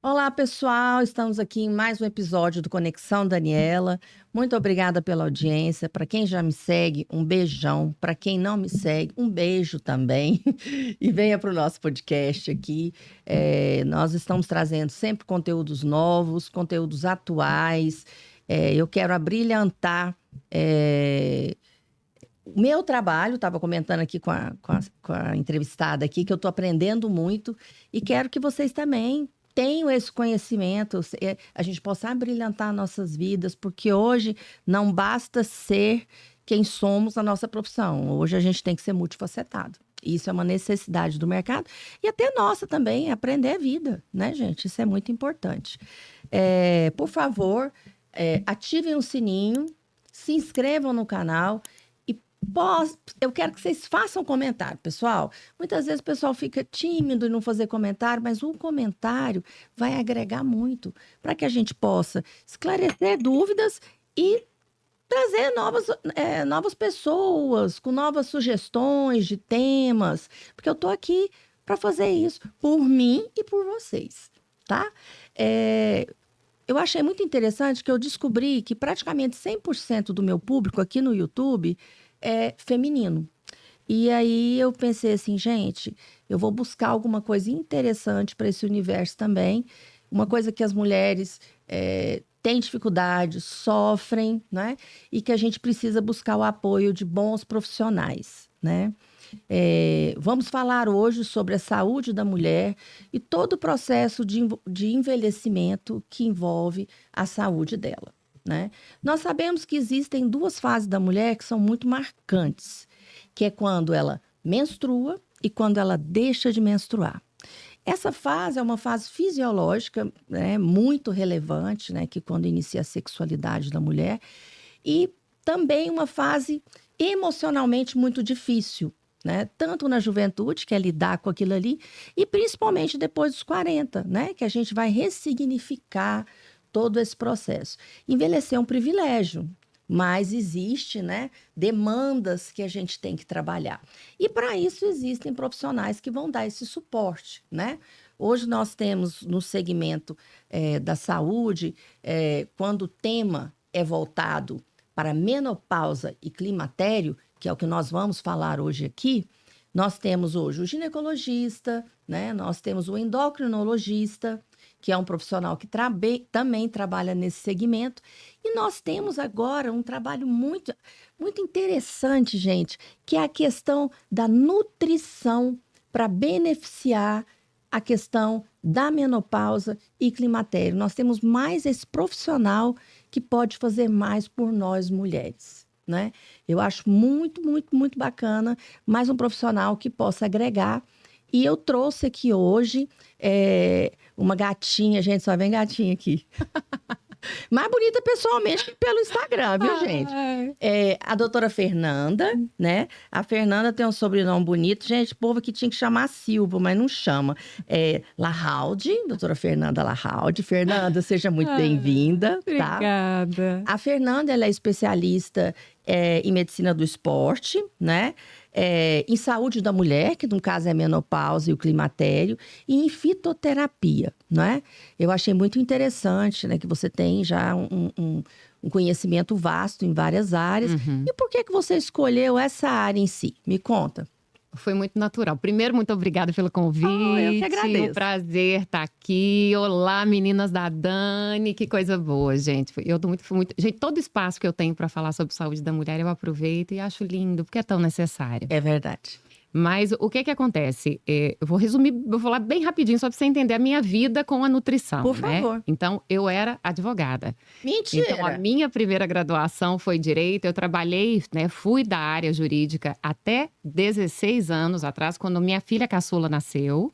Olá, pessoal. Estamos aqui em mais um episódio do Conexão Daniela. Muito obrigada pela audiência. Para quem já me segue, um beijão. Para quem não me segue, um beijo também. E venha para o nosso podcast aqui. Nós estamos trazendo sempre conteúdos novos, conteúdos atuais. Eu quero abrilhantar o meu trabalho. Estava comentando aqui com a entrevistada aqui que eu estou aprendendo muito e quero que vocês também tenham esse conhecimento, a gente possa abrilhantar nossas vidas, porque hoje não basta ser quem somos na nossa profissão. Hoje a gente tem que ser multifacetado. Isso é uma necessidade do mercado e até nossa também, aprender a vida, né, gente? Isso é muito importante. Por favor, ativem o sininho, se inscrevam no canal. Eu quero que vocês façam comentário, pessoal. Muitas vezes o pessoal fica tímido em não fazer comentário, mas o comentário vai agregar muito para que a gente possa esclarecer dúvidas e trazer novas pessoas com novas sugestões de temas, porque eu estou aqui para fazer isso por mim e por vocês, tá? Eu achei muito interessante que eu descobri que praticamente 100% do meu público aqui no YouTube é feminino. E aí eu pensei assim, gente, eu vou buscar alguma coisa interessante para esse universo também. Uma coisa que as mulheres têm dificuldade, sofrem, né? E que a gente precisa buscar o apoio de bons profissionais, né? Vamos falar hoje sobre a saúde da mulher e todo o processo de envelhecimento que envolve a saúde dela, né? Nós sabemos que existem duas fases da mulher que são muito marcantes, que é quando ela menstrua e quando ela deixa de menstruar. Essa fase é uma fase fisiológica, né, muito relevante, né, que quando inicia a sexualidade da mulher, e também uma fase emocionalmente muito difícil, né? Tanto na juventude, que é lidar com aquilo ali, e principalmente depois dos 40, né? Que a gente vai ressignificar todo esse processo. Envelhecer é um privilégio, mas existe, né, demandas que a gente tem que trabalhar. E para isso existem profissionais que vão dar esse suporte, né? Hoje nós temos no segmento da saúde, quando o tema é voltado para menopausa e climatério, que é o que nós vamos falar hoje aqui, nós temos hoje o ginecologista, né? Nós temos o endocrinologista, que é um profissional que também trabalha nesse segmento. E nós temos agora um trabalho muito, muito interessante, gente, que é a questão da nutrição para beneficiar a questão da menopausa e climatério. Nós temos mais esse profissional que pode fazer mais por nós mulheres, né? Eu acho muito, muito, muito bacana mais um profissional que possa agregar. E eu trouxe aqui hoje uma gatinha, gente, só vem gatinha aqui. Mais bonita pessoalmente que pelo Instagram, viu, gente? A doutora Fernanda, né? A Fernanda tem um sobrenome bonito. Gente, o povo aqui tinha que chamar Silva, mas não chama. Lahalde, doutora Fernanda Lahalde. Fernanda, seja muito bem-vinda, tá? Obrigada. A Fernanda, ela é especialista em medicina do esporte, né? Em saúde da mulher, que no caso é a menopausa e o climatério, e em fitoterapia, né? Eu achei muito interessante, né, que você tem já um conhecimento vasto em várias áreas. E por que você escolheu essa área em si? Me conta. Foi muito natural. Primeiro, muito obrigada pelo convite. Eu que agradeço. Um prazer estar aqui. Olá, meninas da Dani. Que coisa boa, gente. Eu tô muito... Gente, todo espaço que eu tenho para falar sobre saúde da mulher, eu aproveito e acho lindo, porque é tão necessário. É verdade. Mas o que acontece? Eu vou resumir, vou falar bem rapidinho, só para você entender a minha vida com a nutrição, Por né? favor. Então, eu era advogada. Mentira! Então, a minha primeira graduação foi Direito. Eu trabalhei, né, fui da área jurídica até 16 anos atrás, quando minha filha caçula nasceu.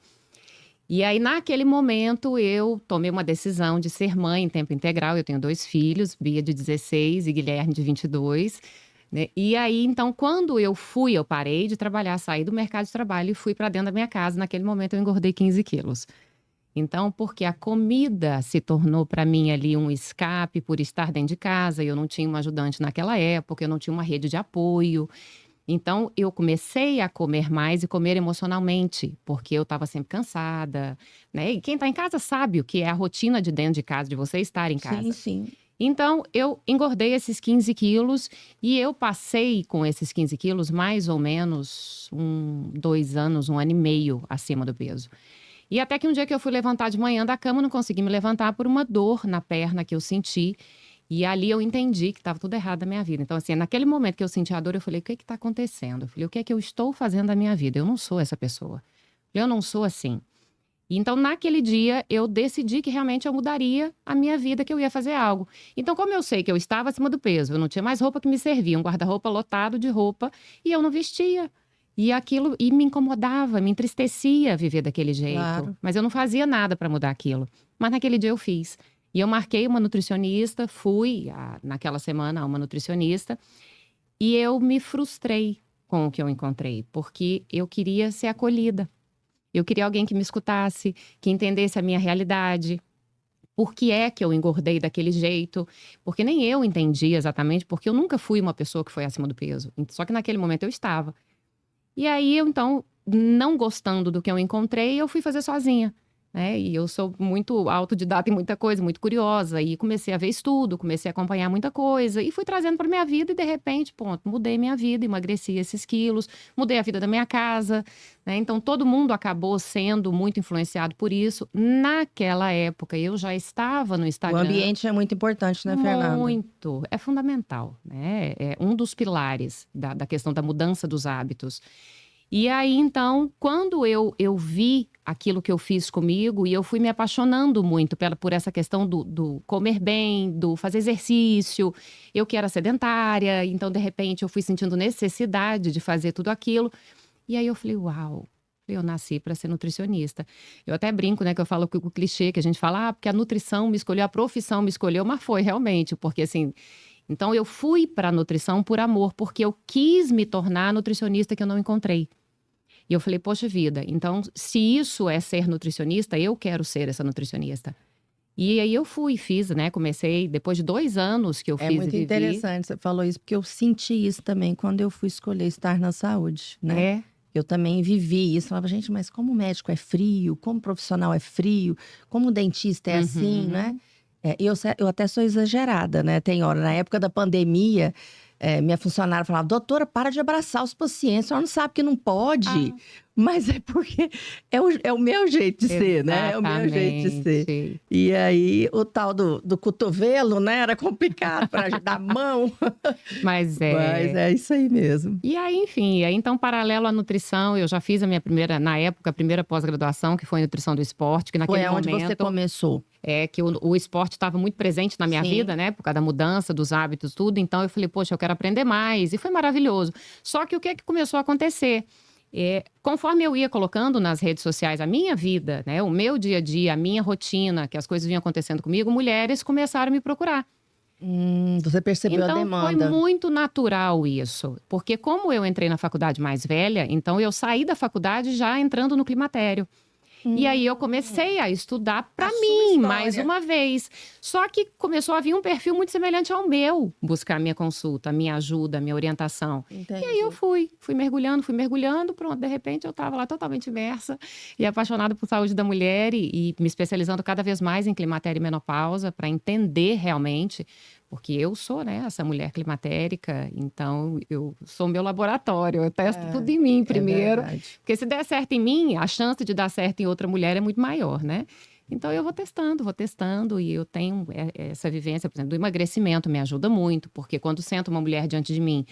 E aí, naquele momento, eu tomei uma decisão de ser mãe em tempo integral. Eu tenho 2 filhos, Bia de 16 e Guilherme de 22. Né? E aí, então, quando eu parei de trabalhar, saí do mercado de trabalho e fui para dentro da minha casa. Naquele momento, eu engordei 15 quilos. Então, porque a comida se tornou para mim ali um escape por estar dentro de casa, eu não tinha uma ajudante naquela época, eu não tinha uma rede de apoio. Então, eu comecei a comer mais e comer emocionalmente, porque eu estava sempre cansada, né? E quem está em casa sabe o que é a rotina de dentro de casa, de você estar em casa. Sim, sim. Então, eu engordei esses 15 quilos e eu passei com esses 15 quilos mais ou menos 2 anos, 1 ano e meio acima do peso. E até que um dia que eu fui levantar de manhã da cama, não consegui me levantar por uma dor na perna que eu senti. E ali eu entendi que estava tudo errado na minha vida. Então, assim, naquele momento que eu senti a dor, eu falei, o que está acontecendo? Eu falei, o que é que eu estou fazendo da minha vida? Eu não sou essa pessoa. Eu não sou assim. Então, naquele dia, eu decidi que realmente eu mudaria a minha vida, que eu ia fazer algo. Então, como eu sei que eu estava acima do peso, eu não tinha mais roupa que me servia, um guarda-roupa lotado de roupa, e eu não vestia. E aquilo me incomodava, me entristecia viver daquele jeito. Claro. Mas eu não fazia nada para mudar aquilo. Mas naquele dia eu fiz. E eu marquei uma nutricionista, fui naquela semana a uma nutricionista, e eu me frustrei com o que eu encontrei, porque eu queria ser acolhida. Eu queria alguém que me escutasse, que entendesse a minha realidade. Por que é que eu engordei daquele jeito? Porque nem eu entendi exatamente, porque eu nunca fui uma pessoa que foi acima do peso. Só que naquele momento eu estava. E aí, eu, então, não gostando do que eu encontrei, eu fui fazer sozinha. Né? E eu sou muito autodidata em muita coisa, muito curiosa. E comecei a ver estudo, comecei a acompanhar muita coisa. E fui trazendo para minha vida e, de repente, ponto, mudei minha vida, emagreci esses quilos, mudei a vida da minha casa. Né? Então, todo mundo acabou sendo muito influenciado por isso. Naquela época, eu já estava no O Instagram. ambiente é muito importante, né, Fernanda? Muito. É fundamental. Né? É um dos pilares da questão da mudança dos hábitos. E aí, então, quando eu vi aquilo que eu fiz comigo, e eu fui me apaixonando muito por essa questão do comer bem, do fazer exercício, eu que era sedentária, então, de repente, eu fui sentindo necessidade de fazer tudo aquilo. E aí eu falei, uau, eu nasci para ser nutricionista. Eu até brinco, né, que eu falo com o clichê que a gente fala, porque a nutrição me escolheu, a profissão me escolheu, mas foi realmente, porque assim... Então, eu fui para a nutrição por amor, porque eu quis me tornar a nutricionista que eu não encontrei. E eu falei, poxa vida, então se isso é ser nutricionista, eu quero ser essa nutricionista. E aí eu fiz, né? Comecei depois de 2 anos que eu fiz e muito vivi. interessante você falou isso, porque eu senti isso também quando eu fui escolher estar na saúde, né? É, Eu também vivi isso. Falava, gente, mas como médico é frio, como profissional é frio, como dentista é assim, né? Eu até sou exagerada, né? Tem hora, na época da pandemia, minha funcionária falava, doutora, para de abraçar os pacientes, a senhora não sabe que não pode. Mas é porque é o meu jeito de ser, né? É o meu jeito de ser. exatamente. E aí, o tal do cotovelo, né? Era complicado para dar mão. Mas Mas é isso aí mesmo. E aí, enfim, aí, então, paralelo à nutrição, eu já fiz a minha primeira, na época, a primeira pós-graduação, que foi em nutrição do esporte, que naquele Foi aonde momento... você começou. Que o esporte estava muito presente na minha Sim. vida, né? Por causa da mudança dos hábitos, tudo. Então, eu falei, poxa, eu quero aprender mais. E foi maravilhoso. Só que o que é que começou a acontecer? Conforme eu ia colocando nas redes sociais a minha vida, né? O meu dia a dia, a minha rotina, que as coisas vinham acontecendo comigo, mulheres começaram a me procurar. Você percebeu a Então, foi demanda. muito natural isso. Porque como eu entrei na faculdade mais velha, então eu saí da faculdade já entrando no climatério. E aí eu comecei a estudar para mim, mais uma vez. Só que começou a vir um perfil muito semelhante ao meu, buscar minha consulta, minha ajuda, minha orientação. Entendi. E aí eu fui mergulhando, pronto, de repente eu estava lá totalmente imersa e apaixonada por saúde da mulher e me especializando cada vez mais em climatério e menopausa para entender realmente, porque eu sou, né, essa mulher climatérica, então eu sou meu laboratório, eu testo tudo em mim primeiro. É verdade. Porque se der certo em mim, a chance de dar certo em outra mulher é muito maior, né? Então eu vou testando e eu tenho essa vivência, por exemplo, do emagrecimento me ajuda muito, porque quando senta uma mulher diante de mim,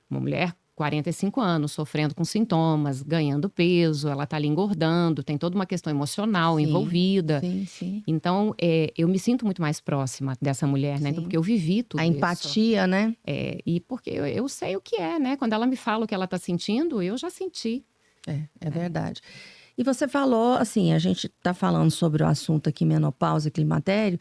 uma mulher 45 anos, sofrendo com sintomas, ganhando peso, ela tá ali engordando, tem toda uma questão emocional Sim, envolvida. Sim, sim. Então, eu me sinto muito mais próxima dessa mulher, né? Então, Sim. porque eu vivi tudo A isso. empatia, né? E porque eu sei o que é, né? Quando ela me fala o que ela tá sentindo, eu já senti. É verdade. E você falou, assim, a gente está falando sobre o assunto aqui, menopausa e climatério.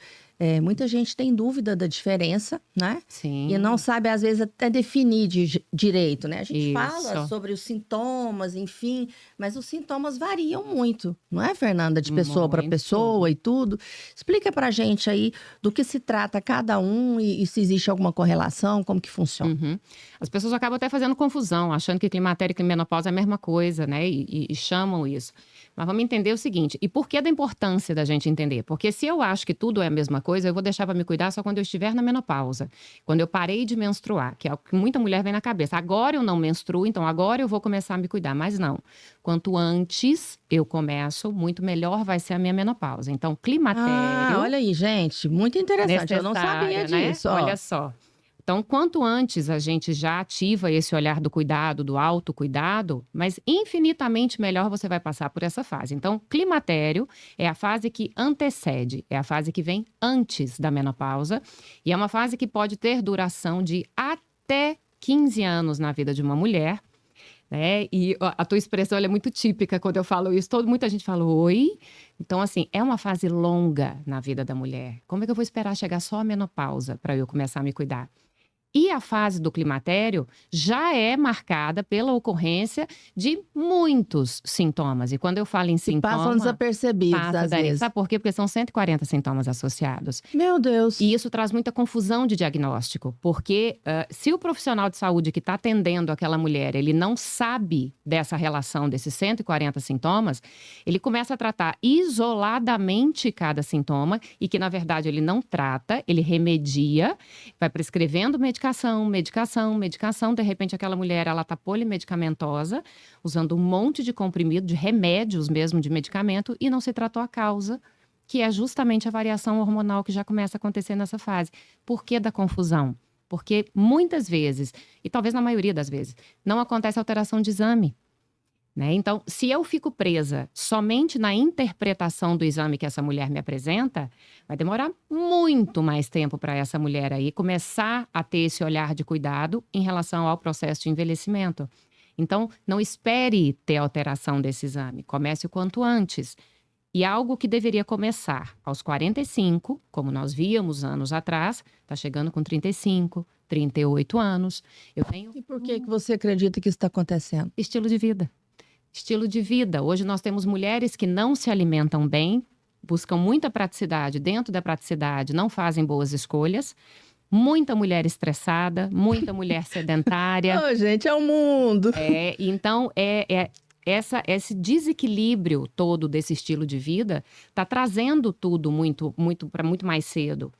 muita gente tem dúvida da diferença, né? Sim. E não sabe, às vezes, até definir direito, né? A gente fala Isso. sobre os sintomas, enfim, mas os sintomas variam muito, não é, Fernanda? De pessoa para Muito. pessoa e tudo. Explica pra gente aí do que se trata cada um e se existe alguma correlação, como que funciona. Uhum. As pessoas acabam até fazendo confusão, achando que climatério e menopausa é a mesma coisa, né? E chamam isso. Mas vamos entender o seguinte, e por que da importância da gente entender? Porque se eu acho que tudo é a mesma coisa, eu vou deixar para me cuidar só quando eu estiver na menopausa. Quando eu parei de menstruar, que é o que muita mulher vem na cabeça. Agora eu não menstruo, então agora eu vou começar a me cuidar. Mas não. Quanto antes eu começo, muito melhor vai ser a minha menopausa. Então, climatério... Olha aí, gente, muito interessante. Eu não sabia necessária, disso. né? Ó. Olha só. Então, quanto antes a gente já ativa esse olhar do cuidado, do autocuidado, mas infinitamente melhor você vai passar por essa fase. Então, climatério é a fase que antecede, é a fase que vem antes da menopausa e é uma fase que pode ter duração de até 15 anos na vida de uma mulher, né? E a tua expressão ela é muito típica quando eu falo isso. Muita gente fala, oi? Então, assim, é uma fase longa na vida da mulher. Como é que eu vou esperar chegar só a menopausa para eu começar a me cuidar? E a fase do climatério já é marcada pela ocorrência de muitos sintomas. E quando eu falo em sintoma... Passam desapercebidos, às vezes. Sabe por quê? Porque são 140 sintomas associados. Meu Deus. E isso traz muita confusão de diagnóstico. Porque se o profissional de saúde que está atendendo aquela mulher, ele não sabe dessa relação desses 140 sintomas, ele começa a tratar isoladamente cada sintoma e que, na verdade, ele não trata, ele remedia, vai prescrevendo medicação. De repente, aquela mulher, ela está polimedicamentosa, usando um monte de comprimido, de remédios mesmo, de medicamento, e não se tratou a causa, que é justamente a variação hormonal que já começa a acontecer nessa fase. Por que da confusão? Porque muitas vezes, e talvez na maioria das vezes, não acontece alteração de exame. Né? Então, se eu fico presa somente na interpretação do exame que essa mulher me apresenta, vai demorar muito mais tempo para essa mulher aí começar a ter esse olhar de cuidado em relação ao processo de envelhecimento. Então, não espere ter alteração desse exame, comece o quanto antes. E algo que deveria começar aos 45, como nós víamos anos atrás, está chegando com 35, 38 anos. E por que você acredita que isso está acontecendo? Estilo de vida. Estilo de vida. Hoje nós temos mulheres que não se alimentam bem, buscam muita praticidade. Dentro da praticidade, não fazem boas escolhas. Muita mulher estressada, muita mulher sedentária. Oh, gente, é o mundo. Então, esse desequilíbrio todo desse estilo de vida está trazendo tudo para muito mais cedo.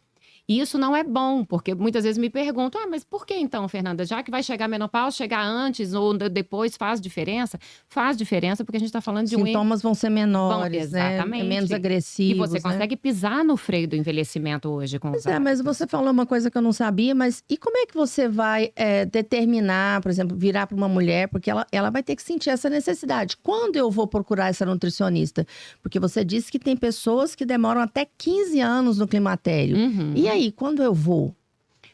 E isso não é bom, porque muitas vezes me perguntam, mas por que então, Fernanda? Já que vai chegar a menopausa, chegar antes ou depois faz diferença? Faz diferença porque a gente está falando de sintomas vão ser menores, exatamente. Né? Menos agressivos. E você consegue pisar no freio do envelhecimento hoje com os hábitos. Mas você falou uma coisa que eu não sabia, mas e como é que você vai determinar, por exemplo, virar para uma mulher, porque ela vai ter que sentir essa necessidade. Quando eu vou procurar essa nutricionista? Porque você disse que tem pessoas que demoram até 15 anos no climatério. Uhum. E aí, quando eu vou?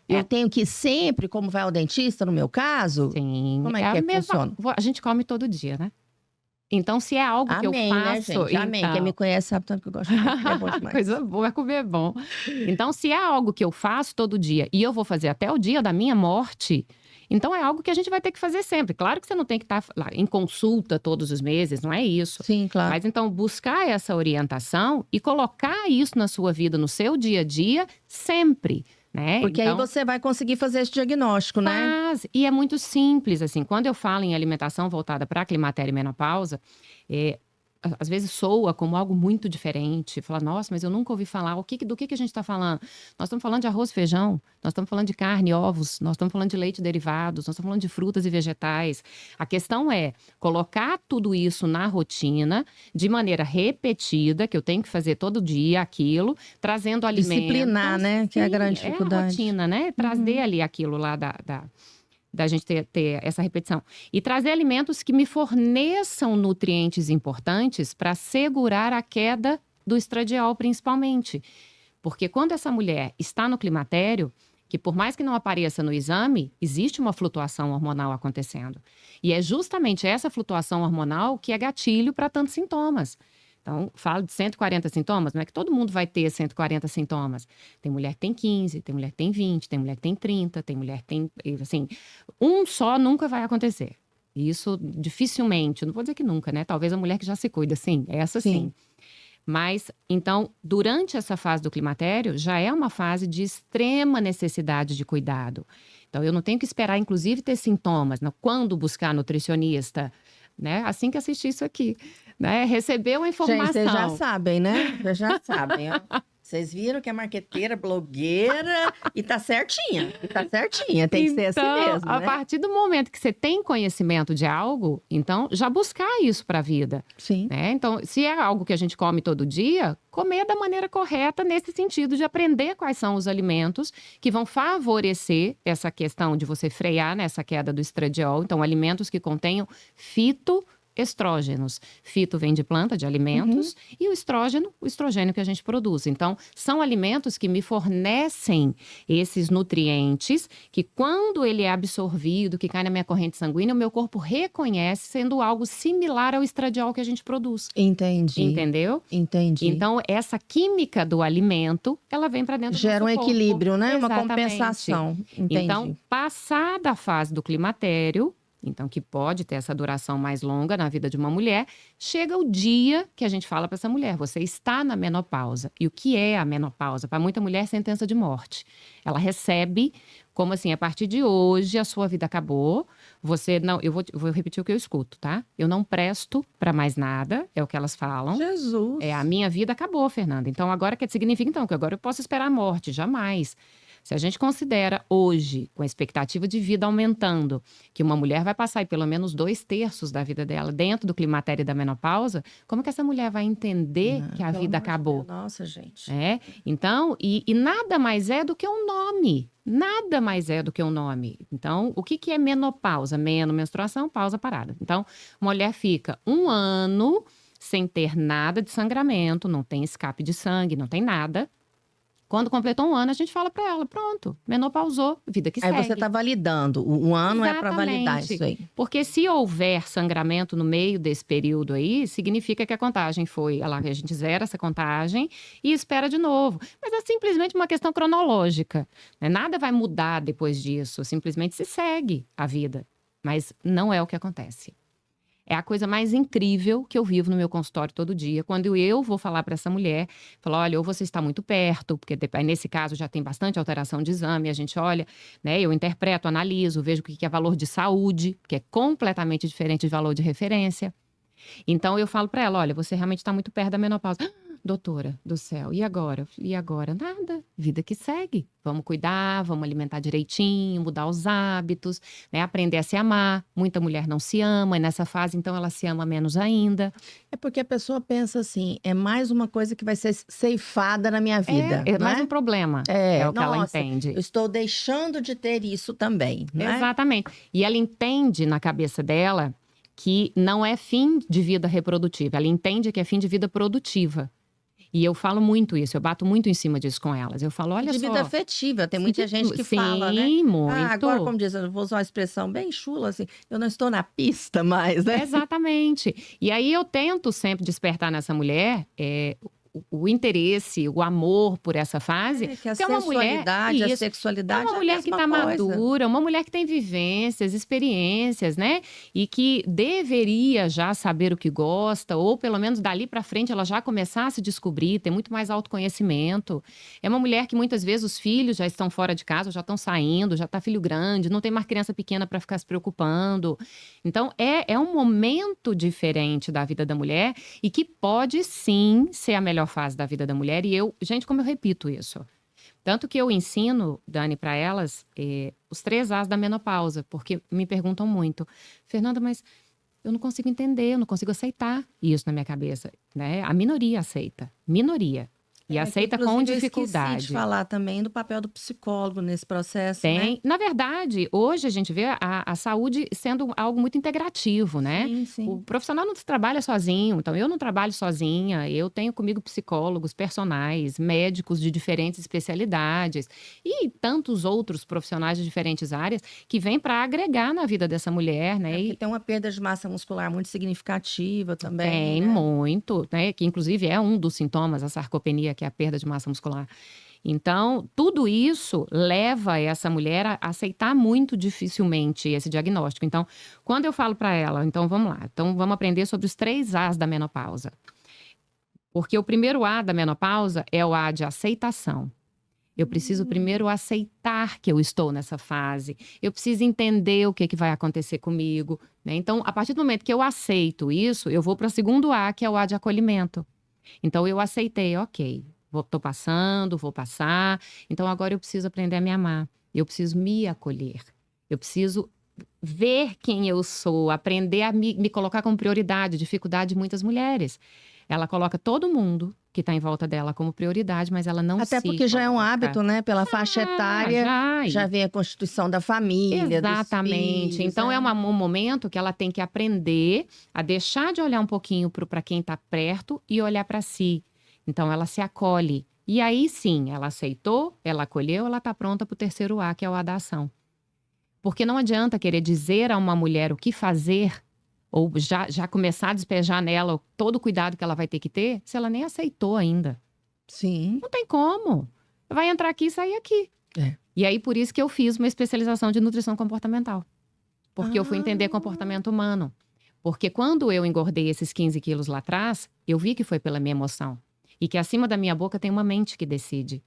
Eu tenho que ir sempre, como vai ao dentista, no meu caso? Sim. Como é que funciona? A gente come todo dia, né? Então, se é algo que eu faço... né, gente? Amém. Quem me conhece sabe tanto que eu gosto de comer. É bom demais. Coisa boa é comer bom. Então, se é algo que eu faço todo dia e eu vou fazer até o dia da minha morte, então é algo que a gente vai ter que fazer sempre. Claro que você não tem que estar lá em consulta todos os meses, não é isso. Sim, claro. Mas então, buscar essa orientação e colocar isso na sua vida, no seu dia a dia, sempre. Né? Porque então, aí você vai conseguir fazer esse diagnóstico, né? E é muito simples, assim. Quando eu falo em alimentação voltada para climatério e menopausa, às vezes soa como algo muito diferente. Fala, nossa, mas eu nunca ouvi falar. Do que a gente está falando? Nós estamos falando de arroz e feijão, nós estamos falando de carne e ovos, nós estamos falando de leite e derivados, nós estamos falando de frutas e vegetais. A questão é colocar tudo isso na rotina, de maneira repetida, que eu tenho que fazer todo dia aquilo, trazendo alimentos. Disciplinar, né? Que é a grande dificuldade. É a rotina, né? Trazer ali aquilo lá da gente ter essa repetição. E trazer alimentos que me forneçam nutrientes importantes para segurar a queda do estradiol, principalmente. Porque quando essa mulher está no climatério, que por mais que não apareça no exame, existe uma flutuação hormonal acontecendo. E é justamente essa flutuação hormonal que é gatilho para tantos sintomas. Então, falo de 140 sintomas, não é que todo mundo vai ter 140 sintomas. Tem mulher que tem 15, tem mulher que tem 20, tem mulher que tem 30, tem mulher que tem, assim, um só nunca vai acontecer. Isso dificilmente, não vou dizer que nunca, né? Talvez a mulher que já se cuida, sim, essa sim. Mas, então, durante essa fase do climatério, já é uma fase de extrema necessidade de cuidado. Então, eu não tenho que esperar, inclusive, ter sintomas, né? Quando buscar nutricionista, né? Assim que assistir isso aqui, né? Recebeu a informação. Gente, vocês já sabem, né? Vocês já sabem, ó. Vocês viram que é marqueteira, blogueira e tá certinha. E tá certinha, tem que ser assim mesmo, a né? partir do momento que você tem conhecimento de algo, então já buscar isso para a vida. Sim. Né? Então, se é algo que a gente come todo dia, comer da maneira correta nesse sentido de aprender quais são os alimentos que vão favorecer essa questão de você frear nessa queda do estradiol. Então, alimentos que contenham fitoestrógenos. Fito vem de planta, de alimentos, e o estrogênio que a gente produz. Então, são alimentos que me fornecem esses nutrientes que, quando ele é absorvido, que cai na minha corrente sanguínea, o meu corpo reconhece sendo algo similar ao estradiol que a gente produz. Entendi. Entendeu? Entendi. Então, essa química do alimento, ela vem para dentro do Gera um nosso corpo. equilíbrio, né? Uma Exatamente. compensação. Entendi. Então, passada a fase do climatério, então que pode ter essa duração mais longa na vida de uma mulher, chega o dia que a gente fala para essa mulher, você está na menopausa. E o que é a menopausa? Para muita mulher, sentença de morte. Ela recebe como assim, a partir de hoje a sua vida acabou, você não, eu vou repetir o que eu escuto, tá? Eu não presto para mais nada, é o que elas falam. Jesus. A minha vida acabou, Fernanda. Então agora que significa então que agora eu posso esperar a morte? Jamais. Se a gente considera hoje, com a expectativa de vida aumentando, que uma mulher vai passar aí pelo menos 2/3 da vida dela dentro do climatério e da menopausa, como que essa mulher vai entender que a vida acabou? Nossa, gente. Então, e nada mais é do que um nome. Nada mais é do que um nome. Então, o que é menopausa? Menstruação, pausa, parada. Então, uma mulher fica 1 ano sem ter nada de sangramento, não tem escape de sangue, não tem nada. Quando completou 1 ano, a gente fala para ela, pronto, menopausou, vida que segue. Aí você está validando, o ano é para validar isso aí. Porque se houver sangramento no meio desse período aí, significa que a contagem foi, a gente zera essa contagem e espera de novo. Mas é simplesmente uma questão cronológica, né? Nada vai mudar depois disso, simplesmente se segue a vida. Mas não é o que acontece. É a coisa mais incrível que eu vivo no meu consultório todo dia. Quando eu vou falar para essa mulher, falo, olha, ou você está muito perto, porque nesse caso já tem bastante alteração de exame, a gente olha, né? Eu interpreto, analiso, vejo o que é valor de saúde, que é completamente diferente de valor de referência. Então eu falo para ela, olha, você realmente está muito perto da menopausa. Doutora do céu, e agora? E agora? Nada, vida que segue. Vamos cuidar, vamos alimentar direitinho, mudar os hábitos, né? Aprender a se amar. Muita mulher não se ama, e nessa fase, então, ela se ama menos ainda. É porque a pessoa pensa assim, é mais uma coisa que vai ser ceifada na minha vida. É mais um problema, é o que ela entende. Eu estou deixando de ter isso também, né? Exatamente. E ela entende na cabeça dela que não é fim de vida reprodutiva, ela entende que é fim de vida produtiva. E eu falo muito isso, eu bato muito em cima disso com elas. Eu falo, olha só... De vida afetiva, tem muita gente que fala, né? Sim, muito. Agora, como diz, eu vou usar uma expressão bem chula, assim, eu não estou na pista mais, né? Exatamente. E aí eu tento sempre despertar nessa mulher o interesse, o amor por essa fase. Que a sensualidade, a sexualidade é uma mulher que está madura, uma mulher que tem vivências, experiências, né? E que deveria já saber o que gosta, ou pelo menos dali para frente ela já começar a se descobrir, ter muito mais autoconhecimento. É uma mulher que muitas vezes os filhos já estão fora de casa, já estão saindo, já está filho grande, não tem mais criança pequena para ficar se preocupando. Então, é um momento diferente da vida da mulher e que pode sim ser a melhor fase da vida da mulher. E gente, como eu repito isso? Tanto que eu ensino, Dani, para elas, os 3 As da menopausa, porque me perguntam muito, Fernanda, mas eu não consigo entender, eu não consigo aceitar isso na minha cabeça, né? A minoria aceita, minoria. E aceita com inclusive, eu dificuldade. esqueci de falar também do papel do psicólogo nesse processo, né? Tem. Na verdade, hoje a gente vê a saúde sendo algo muito integrativo, né? Sim, sim. O profissional não trabalha sozinho, então eu não trabalho sozinha, eu tenho comigo psicólogos, personagens, médicos de diferentes especialidades e tantos outros profissionais de diferentes áreas que vêm para agregar na vida dessa mulher, né? Porque tem uma perda de massa muscular muito significativa também, Tem né? muito, né? Que inclusive é um dos sintomas, a sarcopenia, que é a perda de massa muscular. Então, tudo isso leva essa mulher a aceitar muito dificilmente esse diagnóstico. Então, quando eu falo para ela, então vamos lá, então vamos aprender sobre os 3 As da menopausa. Porque o primeiro A da menopausa é o A de aceitação. Eu preciso primeiro aceitar que eu estou nessa fase. Eu preciso entender o que vai acontecer comigo, né? Então, a partir do momento que eu aceito isso, eu vou para o segundo A, que é o A de acolhimento. Então, eu aceitei, ok, estou passando, vou passar. Então, agora eu preciso aprender a me amar. Eu preciso me acolher. Eu preciso ver quem eu sou, aprender a me colocar como prioridade. Dificuldade de muitas mulheres. Ela coloca todo mundo que está em volta dela como prioridade, mas ela não Até se porque já é um coloca. hábito, né? Pela faixa etária, já vem a constituição da família, dos Exatamente. filhos, Então, né? é um momento que ela tem que aprender a deixar de olhar um pouquinho para quem está perto e olhar para si. Então, ela se acolhe. E aí, sim, ela aceitou, ela acolheu, ela está pronta para o terceiro A, que é o A da ação. Porque não adianta querer dizer a uma mulher o que fazer ou já começar a despejar nela todo o cuidado que ela vai ter que ter, se ela nem aceitou ainda. Sim. Não tem como. Vai entrar aqui e sair aqui. É. E aí, por isso que eu fiz uma especialização de nutrição comportamental. Porque eu fui entender comportamento humano. Porque quando eu engordei esses 15 quilos lá atrás, eu vi que foi pela minha emoção. E que acima da minha boca tem uma mente que decide.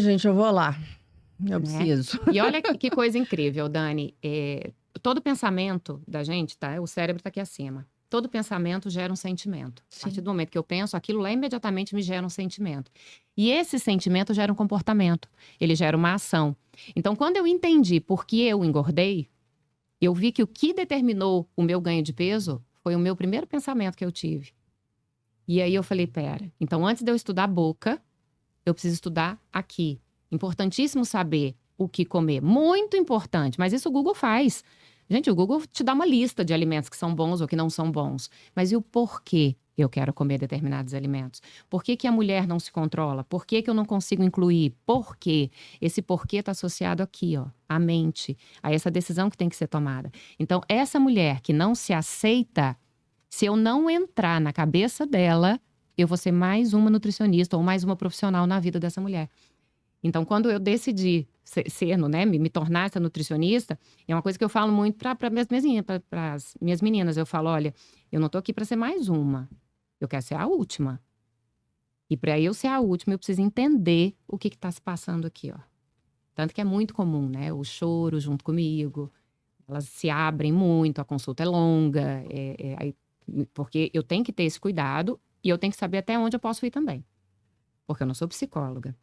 Gente, eu vou lá. Eu Né? preciso. E olha que coisa incrível, Dani. Todo pensamento da gente, tá? O cérebro tá aqui acima. Todo pensamento gera um sentimento. Sim. A partir do momento que eu penso, aquilo lá imediatamente me gera um sentimento. E esse sentimento gera um comportamento. Ele gera uma ação. Então, quando eu entendi por que eu engordei, eu vi que o que determinou o meu ganho de peso foi o meu primeiro pensamento que eu tive. E aí eu falei, pera, então antes de eu estudar a boca, eu preciso estudar aqui. Importantíssimo saber o que comer. Muito importante, mas isso o Google faz. Gente, o Google te dá uma lista de alimentos que são bons ou que não são bons. Mas e o porquê eu quero comer determinados alimentos? Por que a mulher não se controla? Por que eu não consigo incluir? Por quê? Esse porquê está associado aqui, ó, à mente, a essa decisão que tem que ser tomada. Então, essa mulher que não se aceita, se eu não entrar na cabeça dela, eu vou ser mais uma nutricionista ou mais uma profissional na vida dessa mulher. Então, quando eu decidi ser, né, me tornar essa nutricionista, é uma coisa que eu falo muito para as minhas meninas. Eu falo, olha, eu não tô aqui para ser mais uma. Eu quero ser a última. E para eu ser a última, eu preciso entender o que está se passando aqui, ó. Tanto que é muito comum, né? O choro junto comigo. Elas se abrem muito, a consulta é longa. Porque eu tenho que ter esse cuidado e eu tenho que saber até onde eu posso ir também. Porque eu não sou psicóloga.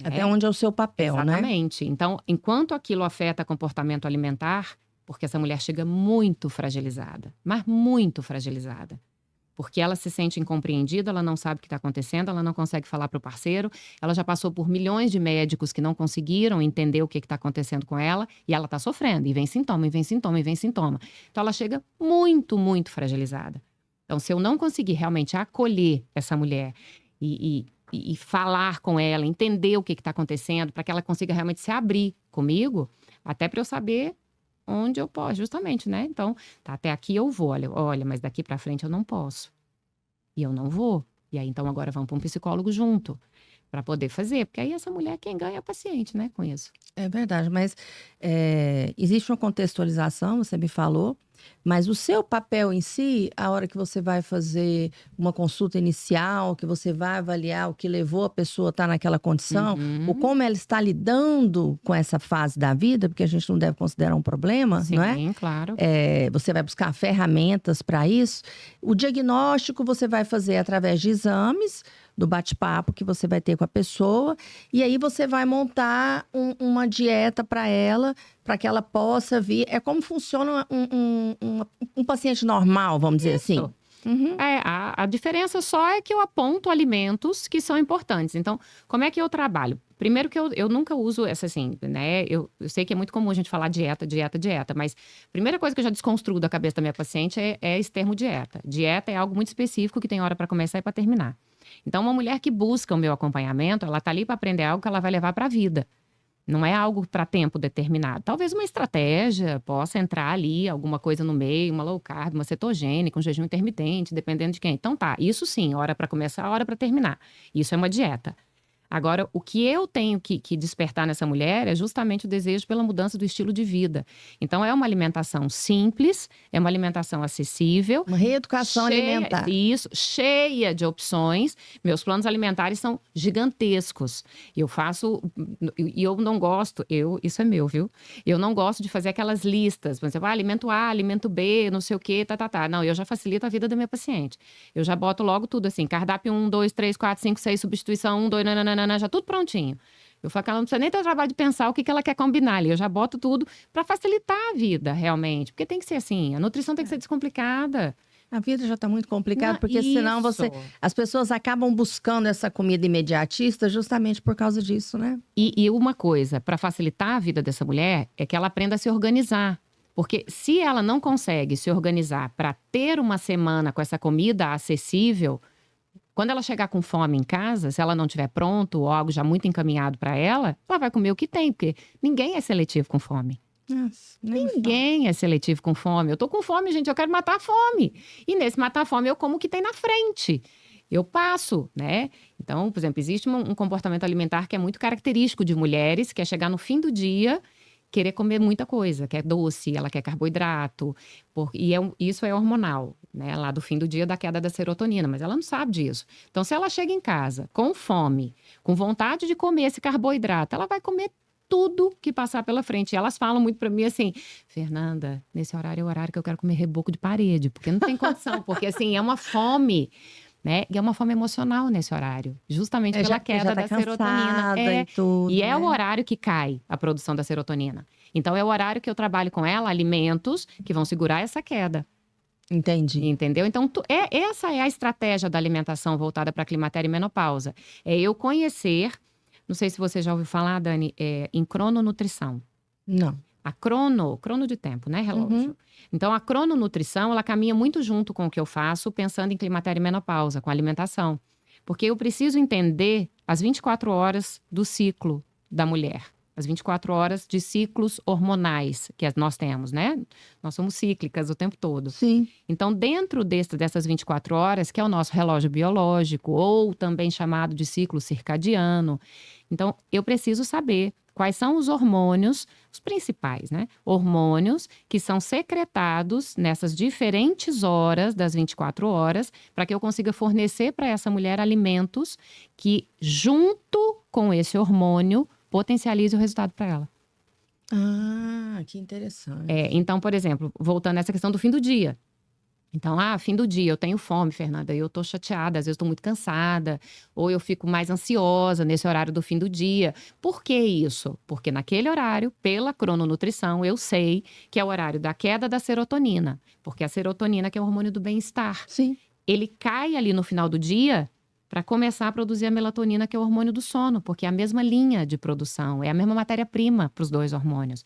Até onde é o seu papel, né? Exatamente. Então, enquanto aquilo afeta comportamento alimentar, porque essa mulher chega muito fragilizada, mas muito fragilizada. Porque ela se sente incompreendida, ela não sabe o que está acontecendo, ela não consegue falar para o parceiro, ela já passou por milhões de médicos que não conseguiram entender o que está acontecendo com ela, e ela está sofrendo, e vem sintoma, e vem sintoma, e vem sintoma. Então, ela chega muito, muito fragilizada. Então, se eu não conseguir realmente acolher essa mulher e falar com ela, entender o que está acontecendo, para que ela consiga realmente se abrir comigo, até para eu saber onde eu posso, justamente, né? Então, tá, até aqui eu vou, olha, mas daqui para frente eu não posso. E eu não vou. E aí, então, agora vamos para um psicólogo junto, para poder fazer. Porque aí essa mulher, quem ganha é o paciente, né, com isso. É verdade, mas existe uma contextualização, você me falou, mas o seu papel em si, a hora que você vai fazer uma consulta inicial, que você vai avaliar o que levou a pessoa a estar naquela condição, ou como ela está lidando com essa fase da vida, porque a gente não deve considerar um problema, Sim, não é? Sim, claro. Você vai buscar ferramentas para isso. O diagnóstico você vai fazer através de exames, do bate-papo que você vai ter com a pessoa, e aí você vai montar uma dieta para ela, para que ela possa vir. É como funciona um paciente normal, vamos dizer assim. Uhum. A diferença só é que eu aponto alimentos que são importantes. Então, como é que eu trabalho? Primeiro que eu nunca uso essa assim, né? Eu sei que é muito comum a gente falar dieta, mas a primeira coisa que eu já desconstruo da cabeça da minha paciente é esse termo dieta. Dieta é algo muito específico que tem hora para começar e para terminar. Então, uma mulher que busca o meu acompanhamento, ela tá ali para aprender algo que ela vai levar para a vida. Não é algo para tempo determinado. Talvez uma estratégia possa entrar ali, alguma coisa no meio, uma low carb, uma cetogênica, um jejum intermitente, dependendo de quem. Então tá, isso sim, hora para começar, hora para terminar. Isso é uma dieta. Agora, o que eu tenho que despertar nessa mulher é justamente o desejo pela mudança do estilo de vida. Então, é uma alimentação simples, é uma alimentação acessível. Uma reeducação alimentar. Isso, cheia de opções. Meus planos alimentares são gigantescos. Eu faço, e eu não gosto, isso é meu, viu? Eu não gosto de fazer aquelas listas, por exemplo, alimento A, alimento B, não sei o quê, tá. Não, eu já facilito a vida da minha paciente. Eu já boto logo tudo assim, cardápio 1, 2, 3, 4, 5, 6, substituição 1, 2, nananana, já tudo prontinho. Eu falo que ela não precisa nem ter o trabalho de pensar o que ela quer combinar ali. Eu já boto tudo para facilitar a vida, realmente. Porque tem que ser assim, a nutrição tem que ser descomplicada. A vida já está muito complicada, Não, porque senão as pessoas acabam buscando essa comida imediatista justamente por causa disso, né? E uma coisa, para facilitar a vida dessa mulher, é que ela aprenda a se organizar. Porque se ela não consegue se organizar para ter uma semana com essa comida acessível, quando ela chegar com fome em casa, se ela não tiver pronto ou algo já muito encaminhado para ela, ela vai comer o que tem, porque ninguém é seletivo com fome. Nossa, Ninguém é seletivo com fome. Eu tô com fome, gente, eu quero matar a fome. E nesse matar a fome, eu como o que tem na frente. Eu passo, né? Então, por exemplo, existe um comportamento alimentar que é muito característico de mulheres, que é chegar no fim do dia, querer comer muita coisa, quer doce, ela quer carboidrato, isso é hormonal, né? Lá do fim do dia da queda da serotonina, mas ela não sabe disso. Então, se ela chega em casa com fome, com vontade de comer esse carboidrato, ela vai comer tudo que passar pela frente. E elas falam muito pra mim assim, Fernanda, nesse horário é o horário que eu quero comer reboco de parede, porque não tem condição, porque assim, é uma fome, né? E é uma fome emocional nesse horário, justamente pela queda da serotonina. E tudo, e é né? o horário que cai a produção da serotonina. Então, é o horário que eu trabalho com ela, alimentos que vão segurar essa queda. Entendi. Entendeu? Então, essa é a estratégia da alimentação voltada para climatério e menopausa. É eu conhecer, não sei se você já ouviu falar, Dani, em crononutrição. Não. A crono de tempo, né? Relógio. Então, a crononutrição, ela caminha muito junto com o que eu faço, pensando em climatério e menopausa, com alimentação. Porque eu preciso entender as 24 horas do ciclo da mulher. As 24 horas de ciclos hormonais que nós temos, né? Nós somos cíclicas o tempo todo. Sim. Então, dentro dessas 24 horas, que é o nosso relógio biológico, ou também chamado de ciclo circadiano, então, eu preciso saber quais são os hormônios, os principais, né? Hormônios que são secretados nessas diferentes horas das 24 horas, para que eu consiga fornecer para essa mulher alimentos que, junto com esse hormônio, potencialize o resultado para ela. Ah, que interessante. Então, por exemplo, voltando a essa questão do fim do dia. Então, fim do dia, eu tenho fome, Fernanda, eu tô chateada, às vezes eu tô muito cansada, ou eu fico mais ansiosa nesse horário do fim do dia. Por que isso? Porque naquele horário, pela crononutrição, eu sei que é o horário da queda da serotonina, porque a serotonina que é o hormônio do bem-estar. Sim. Ele cai ali no final do dia para começar a produzir a melatonina, que é o hormônio do sono, porque é a mesma linha de produção, é a mesma matéria-prima para os dois hormônios.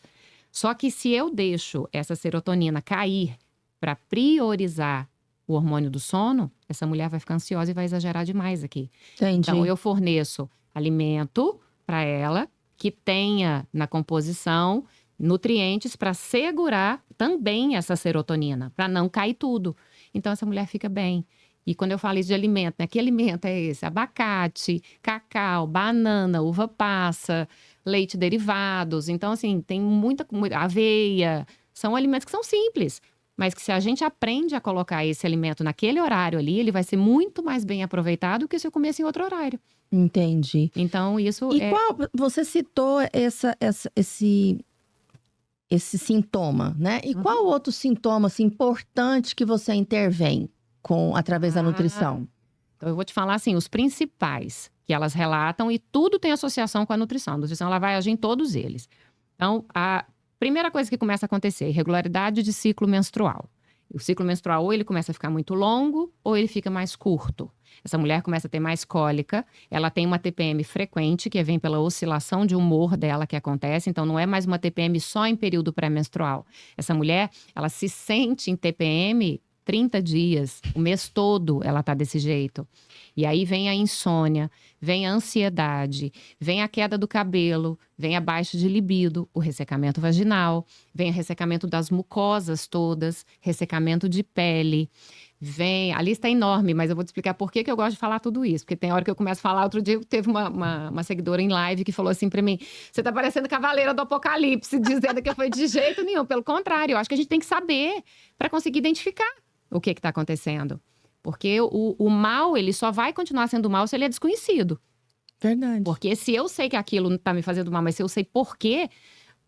Só que se eu deixo essa serotonina cair para priorizar o hormônio do sono, essa mulher vai ficar ansiosa e vai exagerar demais aqui. Entendi. Então, eu forneço alimento para ela que tenha na composição nutrientes para segurar também essa serotonina, para não cair tudo. Então, essa mulher fica bem. E quando eu falo isso de alimento, né? Que alimento é esse? Abacate, cacau, banana, uva passa, leite derivados. Então, assim, tem muita aveia. São alimentos que são simples. Mas que se a gente aprende a colocar esse alimento naquele horário ali, ele vai ser muito mais bem aproveitado do que se eu comesse em outro horário. Entendi. Então, isso E você citou esse sintoma, né? E qual outro sintoma assim, importante que você intervém através da nutrição? Então, eu vou te falar assim, os principais que elas relatam, e tudo tem associação com a nutrição. A nutrição, ela vai agir em todos eles. Então, a primeira coisa que começa a acontecer, irregularidade de ciclo menstrual. O ciclo menstrual ou ele começa a ficar muito longo ou ele fica mais curto. Essa mulher começa a ter mais cólica, ela tem uma TPM frequente, que vem pela oscilação de humor dela que acontece, então não é mais uma TPM só em período pré-menstrual. Essa mulher, ela se sente em TPM 30 dias, o mês todo ela tá desse jeito. E aí vem a insônia, vem a ansiedade, vem a queda do cabelo, vem a baixa de libido, o ressecamento vaginal, vem o ressecamento das mucosas todas, ressecamento de pele. A lista é enorme, mas eu vou te explicar por que eu gosto de falar tudo isso. Porque tem hora que eu começo a falar, outro dia teve uma seguidora em live que falou assim pra mim, você tá parecendo Cavaleira do Apocalipse, dizendo que eu falei de jeito nenhum. Pelo contrário, eu acho que a gente tem que saber para conseguir identificar o que tá acontecendo. Porque o mal, ele só vai continuar sendo mal se ele é desconhecido. Verdade. Porque se eu sei que aquilo não tá me fazendo mal, mas se eu sei por quê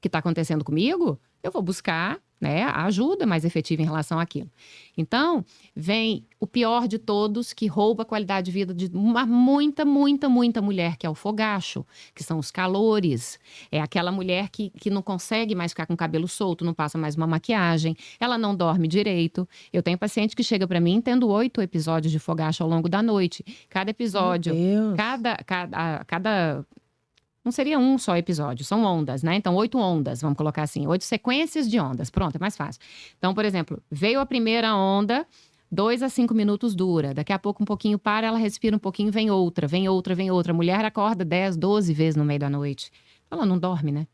que tá acontecendo comigo, eu vou buscar, né, a ajuda mais efetiva em relação àquilo. Então, vem o pior de todos, que rouba a qualidade de vida de muita mulher, que é o fogacho, que são os calores. É aquela mulher que não consegue mais ficar com o cabelo solto, não passa mais uma maquiagem, ela não dorme direito. Eu tenho paciente que chega para mim tendo 8 episódios de fogacho ao longo da noite. Cada episódio, Meu Deus. cada não seria um só episódio, são ondas, né? Então, 8 ondas, vamos colocar assim, 8 sequências de ondas. Pronto, é mais fácil. Então, por exemplo, veio a primeira onda, 2 a 5 minutos dura. Daqui a pouco, um pouquinho para, ela respira um pouquinho, vem outra. A mulher acorda 10, 12 vezes no meio da noite. Ela não dorme, né?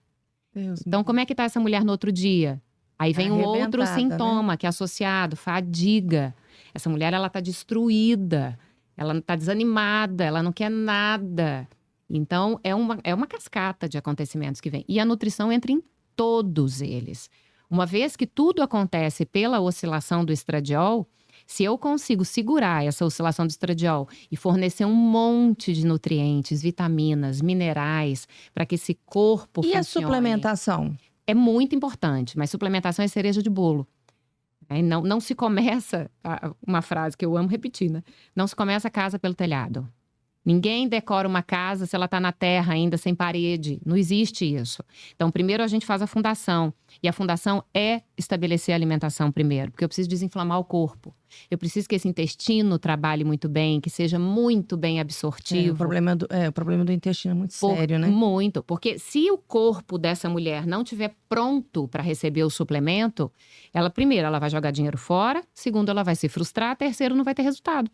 Deus Então, como é que tá essa mulher no outro dia? Aí vem um outro Arrebentada, sintoma, que é associado, fadiga. Essa mulher, ela tá destruída, ela tá desanimada, ela não quer nada. Então, é uma cascata de acontecimentos que vem. E a nutrição entra em todos eles. Uma vez que tudo acontece pela oscilação do estradiol, se eu consigo segurar essa oscilação do estradiol e fornecer um monte de nutrientes, vitaminas, minerais, para que esse corpo funcione... E a suplementação? É muito importante, mas suplementação é cereja de bolo. Não se começa... Uma frase que eu amo repetir, né? Não se começa a casa pelo telhado. Ninguém decora uma casa se ela está na terra ainda, sem parede. Não existe isso. Então, primeiro a gente faz a fundação. E a fundação é estabelecer a alimentação primeiro. Porque eu preciso desinflamar o corpo. Eu preciso que esse intestino trabalhe muito bem, que seja muito bem absortivo. O problema do intestino é muito sério, né? Muito. Porque se o corpo dessa mulher não estiver pronto para receber o suplemento, primeiro, ela vai jogar dinheiro fora. Segundo, ela vai se frustrar. Terceiro, não vai ter resultado.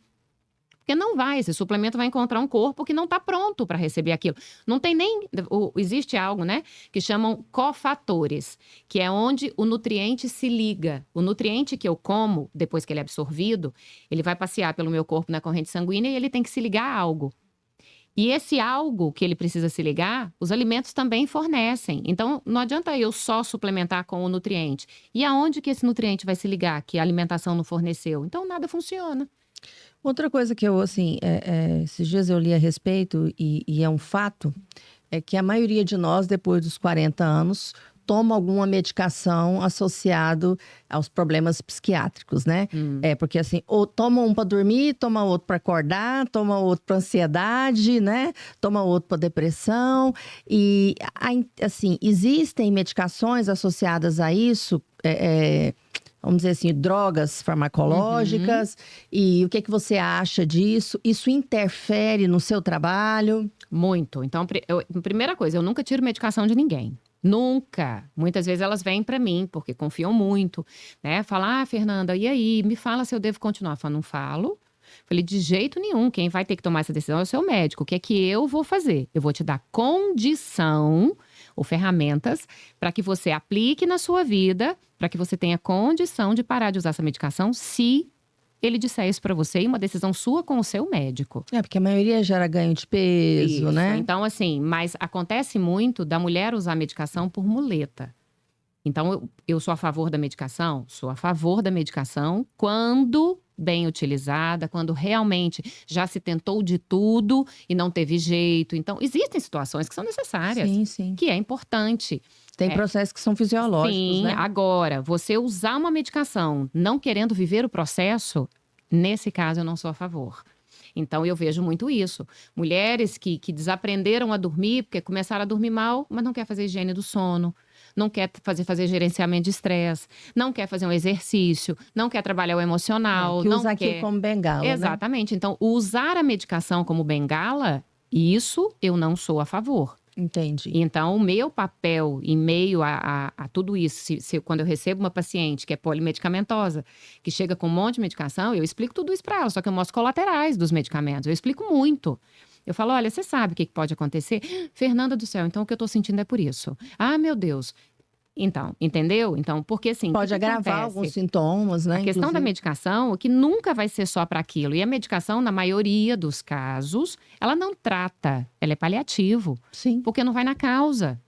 Porque não vai, esse suplemento vai encontrar um corpo que não está pronto para receber aquilo. Não tem nem... Existe algo, né? Que chamam cofatores, que é onde o nutriente se liga. O nutriente que eu como, depois que ele é absorvido, ele vai passear pelo meu corpo na corrente sanguínea e ele tem que se ligar a algo. E esse algo que ele precisa se ligar, os alimentos também fornecem. Então, não adianta eu só suplementar com o nutriente. E aonde que esse nutriente vai se ligar, que a alimentação não forneceu? Então, nada funciona. Outra coisa que eu, assim, esses dias eu li a respeito, e é um fato, é que a maioria de nós, depois dos 40 anos, toma alguma medicação associado aos problemas psiquiátricos, né? Porque assim, ou toma um para dormir, toma outro para acordar, toma outro para ansiedade, né? Toma outro para depressão. E, assim, existem medicações associadas a isso, vamos dizer assim, drogas farmacológicas. E o que você acha disso? Isso interfere no seu trabalho? Muito. Então, primeira coisa, eu nunca tiro medicação de ninguém. Nunca. Muitas vezes elas vêm para mim, porque confiam muito, né? Falam, Fernanda, e aí? Me fala se eu devo continuar. Eu falo, não falo. Falei, de jeito nenhum. Quem vai ter que tomar essa decisão é o seu médico. O que é que eu vou fazer? Eu vou te dar condição ou ferramentas para que você aplique na sua vida, para que você tenha condição de parar de usar essa medicação se ele disser isso para você, e uma decisão sua com o seu médico. Porque a maioria gera ganho de peso, isso, né? Então, assim, mas acontece muito da mulher usar a medicação por muleta. Então, eu sou a favor da medicação? Sou a favor da medicação quando bem utilizada, quando realmente já se tentou de tudo e não teve jeito. Então, existem situações que são necessárias. Sim. Que é importante. Tem processos que são fisiológicos, sim, né? Agora, você usar uma medicação não querendo viver o processo, nesse caso eu não sou a favor. Então, eu vejo muito isso. Mulheres que desaprenderam a dormir, porque começaram a dormir mal, mas não quer fazer higiene do sono. não quer fazer gerenciamento de estresse, não quer fazer um exercício, não quer trabalhar o emocional. Que não usa quer... aquilo como bengala, né? Exatamente. Então, usar a medicação como bengala, isso eu não sou a favor. Entendi. Então, o meu papel em meio a tudo isso, quando eu recebo uma paciente que é polimedicamentosa, que chega com um monte de medicação, eu explico tudo isso para ela, só que eu mostro colaterais dos medicamentos, eu explico muito. Eu falo, olha, você sabe o que pode acontecer? Fernanda do céu, então o que eu estou sentindo é por isso. Ah, meu Deus. Então, entendeu? Então, porque assim... Pode que agravar acontece? alguns sintomas, né? A questão da medicação é que nunca vai ser só para aquilo. E a medicação, na maioria dos casos, ela não trata, ela é paliativo. Sim. Porque não vai na causa.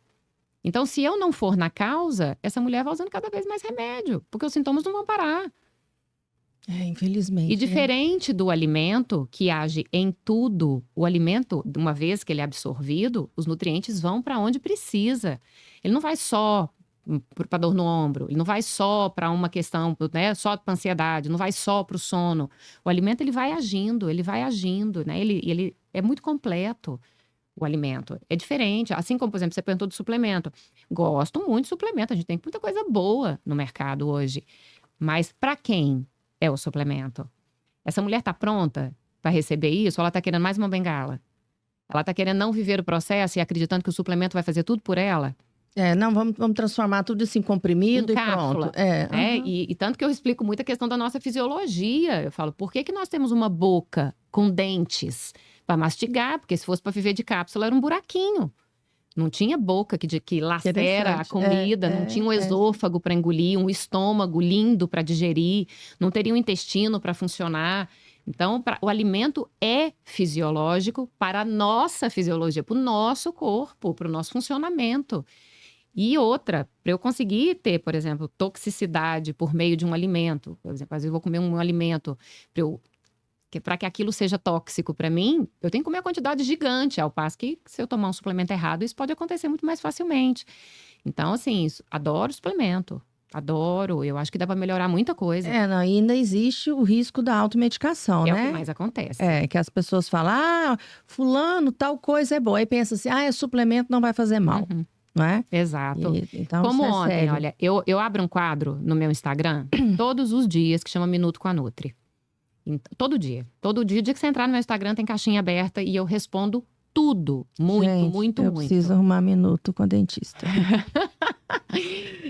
Então, se eu não for na causa, essa mulher vai usando cada vez mais remédio, porque os sintomas não vão parar. Infelizmente. E diferente do alimento, que age em tudo, o alimento, uma vez que ele é absorvido, os nutrientes vão para onde precisa. Ele não vai só para dor no ombro, ele não vai só para uma questão, né, só para ansiedade, não vai só para o sono. O alimento, ele vai agindo, né? Ele é muito completo. O alimento. É diferente. Assim como, por exemplo, você perguntou do suplemento. Gosto muito de suplemento. A gente tem muita coisa boa no mercado hoje. Mas para quem é o suplemento? Essa mulher está pronta para receber isso ou ela está querendo mais uma bengala? Ela está querendo não viver o processo e acreditando que o suplemento vai fazer tudo por ela? Não, vamos transformar tudo isso em comprimido em e cápsula. pronto. E tanto que eu explico muito a questão da nossa fisiologia. Eu falo, por que nós temos uma boca com dentes para mastigar? Porque se fosse para viver de cápsula, era um buraquinho. Não tinha boca que lacera a comida, não tinha um esôfago para engolir, um estômago lindo para digerir, não teria um intestino para funcionar. Então, o alimento é fisiológico para a nossa fisiologia, para o nosso corpo, para o nosso funcionamento. E outra, para eu conseguir ter, por exemplo, toxicidade por meio de um alimento, por exemplo, às vezes eu vou comer um alimento para que aquilo seja tóxico para mim, eu tenho que comer uma quantidade gigante, ao passo que se eu tomar um suplemento errado, isso pode acontecer muito mais facilmente. Então, assim, adoro suplemento. Adoro, eu acho que dá para melhorar muita coisa. Ainda existe o risco da automedicação, né? É o que mais acontece. Que as pessoas falam, fulano, tal coisa é boa. Aí pensa assim, é suplemento, não vai fazer mal. Uhum. Não é? Exato. Então, como isso ontem, sério. olha, eu abro um quadro no meu Instagram todos os dias que chama Minuto com a Nutri. Todo dia. Todo dia que você entrar no meu Instagram tem caixinha aberta e eu respondo tudo. Muito, Gente, muito, eu muito. preciso arrumar minuto com a dentista.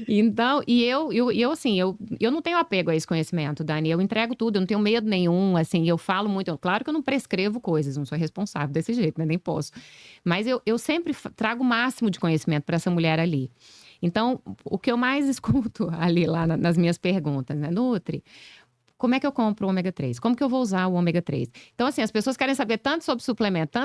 Então, eu não tenho apego a esse conhecimento, Dani. Eu entrego tudo, eu não tenho medo nenhum, assim, eu falo muito. Claro que eu não prescrevo coisas, não sou responsável desse jeito, né? Nem posso. Mas eu sempre trago o máximo de conhecimento para essa mulher ali. Então, o que eu mais escuto ali lá nas minhas perguntas, né? Nutri, como é que eu compro o ômega 3? Como que eu vou usar o ômega 3? Então, assim, as pessoas querem saber tanto sobre suplemento,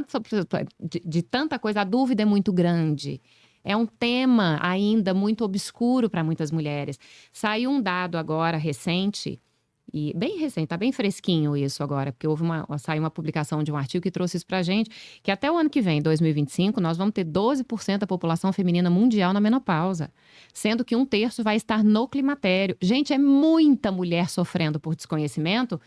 de tanta coisa, a dúvida é muito grande. É um tema ainda muito obscuro para muitas mulheres. Saiu um dado agora recente, e bem recente, tá bem fresquinho isso agora, porque saiu uma publicação de um artigo que trouxe isso pra gente, que até o ano que vem, 2025, nós vamos ter 12% da população feminina mundial na menopausa, sendo que 1/3 vai estar no climatério. Gente, é muita mulher sofrendo por desconhecimento.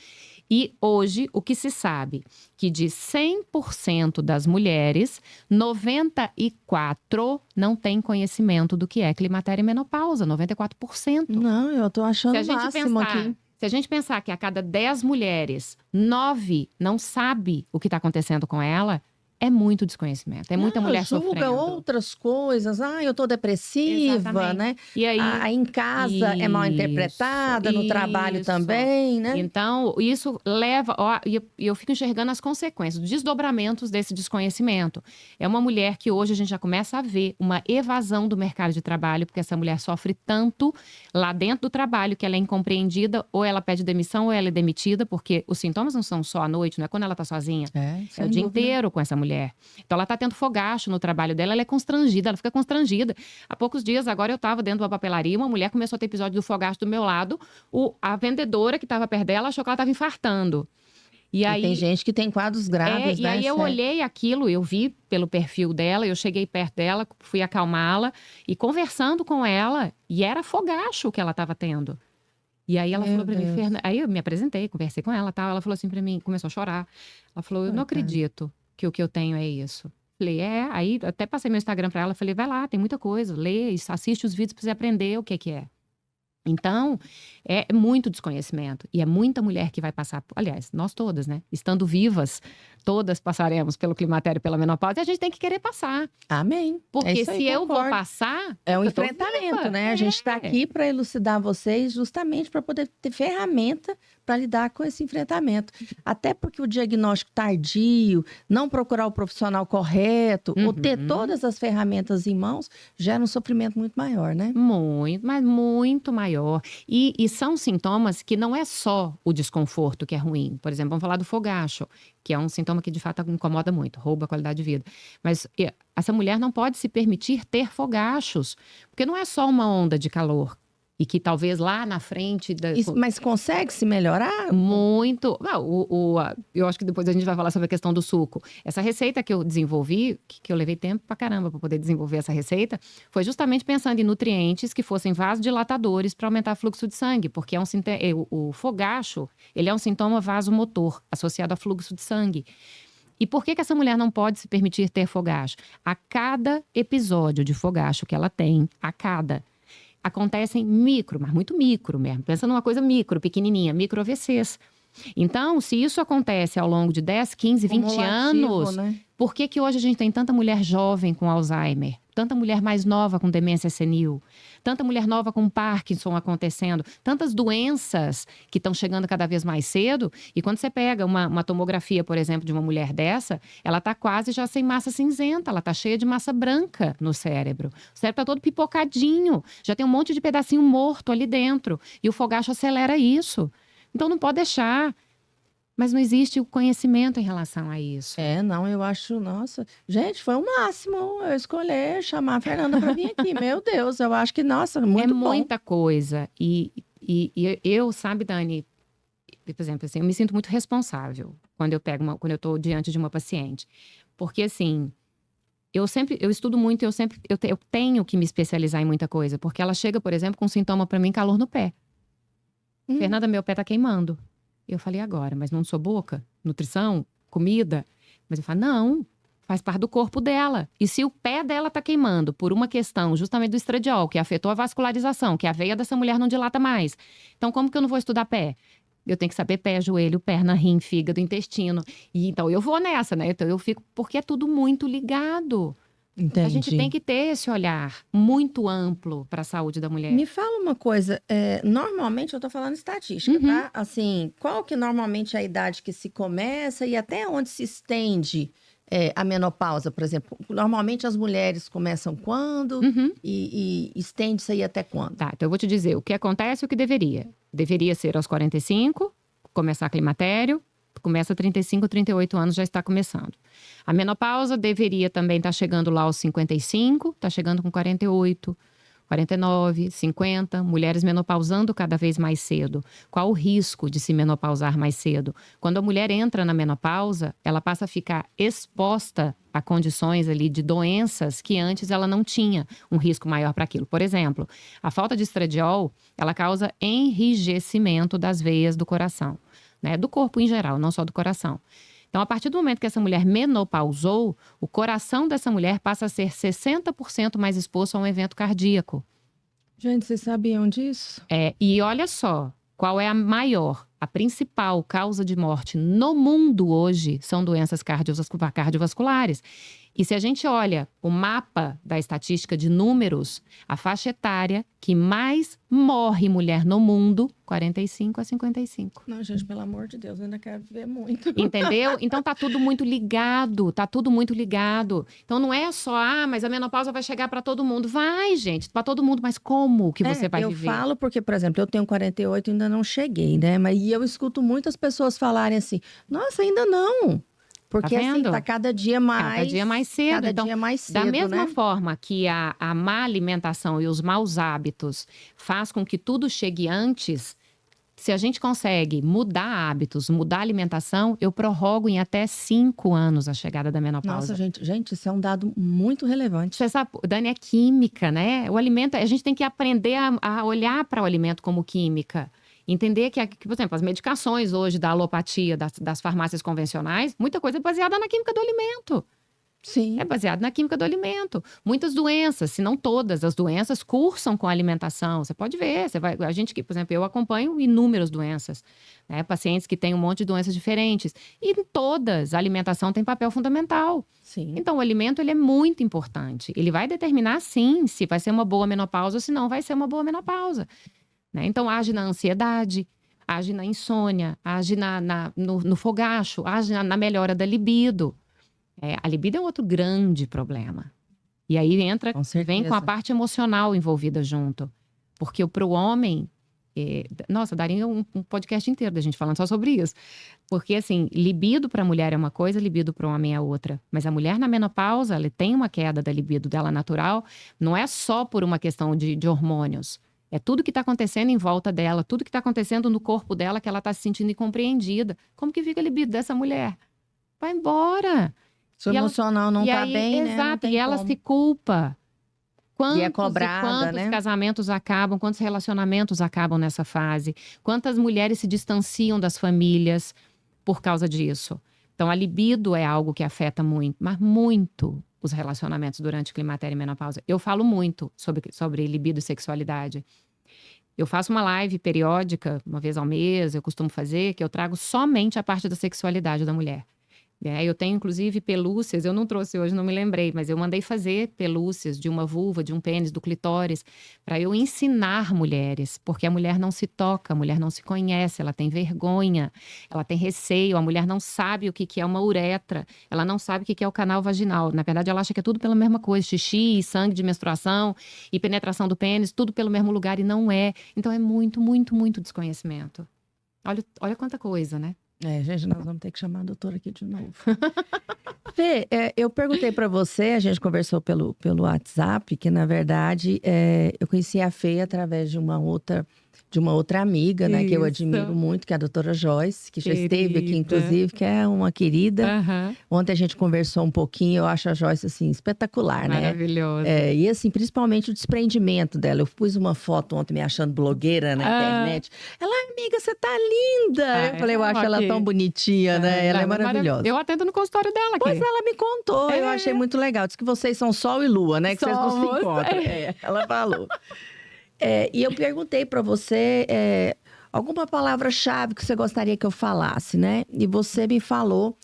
E hoje, o que se sabe? Que de 100% das mulheres, 94% não tem conhecimento do que é climatério e menopausa. 94%. Não, eu tô achando o máximo aqui. Se a gente pensar que a cada 10 mulheres, 9 não sabe o que está acontecendo com ela, é muito desconhecimento. É muita mulher julga sofrendo. outras coisas. Eu tô depressiva, Exatamente. né? E aí, em casa é mal interpretada, no trabalho também, né? Então, isso leva... E eu fico enxergando as consequências, os desdobramentos desse desconhecimento. É uma mulher que hoje a gente já começa a ver uma evasão do mercado de trabalho, porque essa mulher sofre tanto lá dentro do trabalho que ela é incompreendida, ou ela pede demissão, ou ela é demitida, porque os sintomas não são só à noite, não é quando ela tá sozinha. É o dia inteiro com essa mulher. Então, ela tá tendo fogacho no trabalho dela, ela é constrangida, ela fica constrangida. Há poucos dias, agora eu estava dentro de uma papelaria, uma mulher começou a ter episódio do fogacho do meu lado, a vendedora que estava perto dela achou que ela estava infartando. E aí, tem gente que tem quadros graves, E né? aí eu olhei aquilo, eu vi pelo perfil dela, eu cheguei perto dela, fui acalmá-la e conversando com ela, e era fogacho que ela estava tendo. E aí ela falou pra mim, aí eu me apresentei, conversei com ela, tal, ela falou assim pra mim, começou a chorar. Ela falou, eu não acredito que o que eu tenho é isso. Falei, aí até passei meu Instagram pra ela, falei, vai lá, tem muita coisa, lê, assiste os vídeos pra você aprender o que é. Então, é muito desconhecimento. E é muita mulher que vai passar, aliás, nós todas, né? Estando vivas, todas passaremos pelo climatério, pela menopausa, e a gente tem que querer passar. Amém. Porque isso aí, se eu vou concordo. passar, É um eu tô enfrentamento, viva. né? A gente está aqui para elucidar vocês justamente para poder ter ferramenta para lidar com esse enfrentamento. Até porque o diagnóstico tardio, não procurar o profissional correto, ou ter todas as ferramentas em mãos, gera um sofrimento muito maior, né? Muito, mas muito maior. E são sintomas que não é só o desconforto que é ruim. Por exemplo, vamos falar do fogacho, que é um sintoma que de fato incomoda muito, rouba a qualidade de vida. Mas essa mulher não pode se permitir ter fogachos, porque não é só uma onda de calor. E que talvez lá na frente... Mas consegue se melhorar? Muito. Eu acho que depois a gente vai falar sobre a questão do suco. Essa receita que eu desenvolvi, que eu levei tempo pra caramba para poder desenvolver essa receita, foi justamente pensando em nutrientes que fossem vasodilatadores para aumentar o fluxo de sangue, porque o fogacho, ele é um sintoma vasomotor associado a fluxo de sangue. E por que essa mulher não pode se permitir ter fogacho? A cada episódio de fogacho que ela tem, acontecem mas muito micro mesmo. Pensa numa coisa micro, pequenininha, micro AVCs. Então, se isso acontece ao longo de 10, 15, 20 anos, né? Por que hoje a gente tem tanta mulher jovem com Alzheimer? Tanta mulher mais nova com demência senil? Tanta mulher nova com Parkinson acontecendo? Tantas doenças que estão chegando cada vez mais cedo. E quando você pega uma tomografia, por exemplo, de uma mulher dessa, ela está quase já sem massa cinzenta, ela está cheia de massa branca no cérebro. O cérebro está todo pipocadinho, já tem um monte de pedacinho morto ali dentro. E o fogacho acelera isso. Então não pode deixar. Mas não existe o conhecimento em relação a isso. Não, eu acho, nossa. Gente, foi o máximo eu escolher chamar a Fernanda para vir aqui. Meu Deus, eu acho que, nossa, muito bom. Muita coisa. E eu, sabe, Dani, por exemplo, assim, eu me sinto muito responsável quando eu estou diante de uma paciente. Porque, assim, eu estudo muito, eu tenho que me especializar em muita coisa. Porque ela chega, por exemplo, com um sintoma para mim, calor no pé. Fernanda, meu pé tá queimando. Eu falei, agora, mas não sou boca? Nutrição? Comida? Mas eu falo, não, faz parte do corpo dela. E se o pé dela tá queimando por uma questão justamente do estradiol, que afetou a vascularização, que a veia dessa mulher não dilata mais. Então, como que eu não vou estudar pé? Eu tenho que saber pé, joelho, perna, rim, fígado, intestino. E então, eu vou nessa, né? Então, eu fico... Porque é tudo muito ligado. Entendi. A gente tem que ter esse olhar muito amplo para a saúde da mulher. Me fala uma coisa, normalmente eu tô falando estatística, tá? Assim, qual que normalmente é a idade que se começa e até onde se estende a menopausa, por exemplo? Normalmente as mulheres começam quando e estende isso aí até quando? Tá, então eu vou te dizer o que acontece e o que deveria. Deveria ser aos 45, começar climatério. Começa 35, 38 anos, já está começando. A menopausa deveria também estar chegando lá aos 55, está chegando com 48, 49, 50. Mulheres menopausando cada vez mais cedo. Qual o risco de se menopausar mais cedo? Quando a mulher entra na menopausa, ela passa a ficar exposta a condições ali de doenças que antes ela não tinha um risco maior para aquilo. Por exemplo, a falta de estradiol, ela causa enrijecimento das veias do coração. Né, do corpo em geral, não só do coração. Então, a partir do momento que essa mulher menopausou, o coração dessa mulher passa a ser 60% mais exposto a um evento cardíaco. Gente, vocês sabiam disso? E olha só, qual é a principal causa de morte no mundo hoje são doenças cardiovasculares. E se a gente olha o mapa da estatística de números, a faixa etária que mais morre mulher no mundo, 45 a 55. Não, gente, pelo amor de Deus, eu ainda quero viver muito. Entendeu? Então tá tudo muito ligado, Então não é só, mas a menopausa vai chegar para todo mundo. Vai, gente, para todo mundo, mas como que você vai viver? Eu falo porque, por exemplo, eu tenho 48 e ainda não cheguei, né? Mas eu escuto muitas pessoas falarem assim, nossa, ainda não. Porque assim, tá cada dia mais... Cada dia mais cedo. Cada então, dia mais cedo, da mesma né? forma que a má alimentação e os maus hábitos faz com que tudo chegue antes, se a gente consegue mudar hábitos, mudar a alimentação, eu prorrogo em até 5 anos a chegada da menopausa. Nossa, gente, isso é um dado muito relevante. Você sabe, Dani, é química, né? O alimento, a gente tem que aprender a olhar para o alimento como química. Entender que, por exemplo, as medicações hoje da alopatia, das farmácias convencionais, muita coisa é baseada na química do alimento. Sim. É baseado na química do alimento. Muitas doenças, se não todas as doenças, cursam com a alimentação. Você pode ver, a gente que, por exemplo, eu acompanho inúmeras doenças, né? Pacientes que têm um monte de doenças diferentes. E em todas, a alimentação tem papel fundamental. Sim. Então, o alimento, ele é muito importante. Ele vai determinar, sim, se vai ser uma boa menopausa ou se não vai ser uma boa menopausa, né? Então, age na ansiedade, age na insônia, age no fogacho, age na melhora da libido. A libido é um outro grande problema. E aí vem com a parte emocional envolvida junto. Porque para o homem... nossa, daria um podcast inteiro da gente falando só sobre isso. Porque, assim, libido para a mulher é uma coisa, libido para o homem é outra. Mas a mulher na menopausa, ela tem uma queda da libido dela natural. Não é só por uma questão de hormônios. É tudo que está acontecendo em volta dela. Tudo que está acontecendo no corpo dela que ela está se sentindo incompreendida. Como que fica a libido dessa mulher? Vai embora. Se o emocional não tá bem, né? Exato, e ela se culpa. E é cobrada, quantos casamentos acabam, quantos relacionamentos acabam nessa fase? Quantas mulheres se distanciam das famílias por causa disso? Então, a libido é algo que afeta muito, mas muito os relacionamentos durante climatério e menopausa. Eu falo muito sobre libido e sexualidade. Eu faço uma live periódica, uma vez ao mês, eu costumo fazer, que eu trago somente a parte da sexualidade da mulher. Eu tenho, inclusive, pelúcias, eu não trouxe hoje, não me lembrei, mas eu mandei fazer pelúcias de uma vulva, de um pênis, do clitóris, para eu ensinar mulheres, porque a mulher não se toca, a mulher não se conhece, ela tem vergonha, ela tem receio, a mulher não sabe o que é uma uretra, ela não sabe o que é o canal vaginal. Na verdade, ela acha que é tudo pela mesma coisa, xixi, sangue de menstruação e penetração do pênis, tudo pelo mesmo lugar, e não é. Então, é muito, muito, muito desconhecimento. Olha quanta coisa, né? Gente, nós vamos ter que chamar a doutora aqui de novo. Fê, eu perguntei para você, a gente conversou pelo WhatsApp, que na verdade eu conheci a Fê através de uma outra amiga, né, que eu admiro muito, que é a doutora Joyce, que já esteve aqui, inclusive, que é uma querida. Ontem a gente conversou um pouquinho, eu acho a Joyce, assim, espetacular, né? Maravilhosa. E assim, principalmente o desprendimento dela. Eu pus uma foto ontem me achando blogueira na internet. Ela, amiga, você tá linda! Eu falei, eu acho ela tão bonitinha, né? Ela é maravilhosa. Eu atendo no consultório dela aqui. Pois ela me contou, eu achei muito legal. Diz que vocês são sol e lua, né? Que vocês não se encontram. Ela falou. E eu perguntei para você alguma palavra-chave que você gostaria que eu falasse, né? E você me falou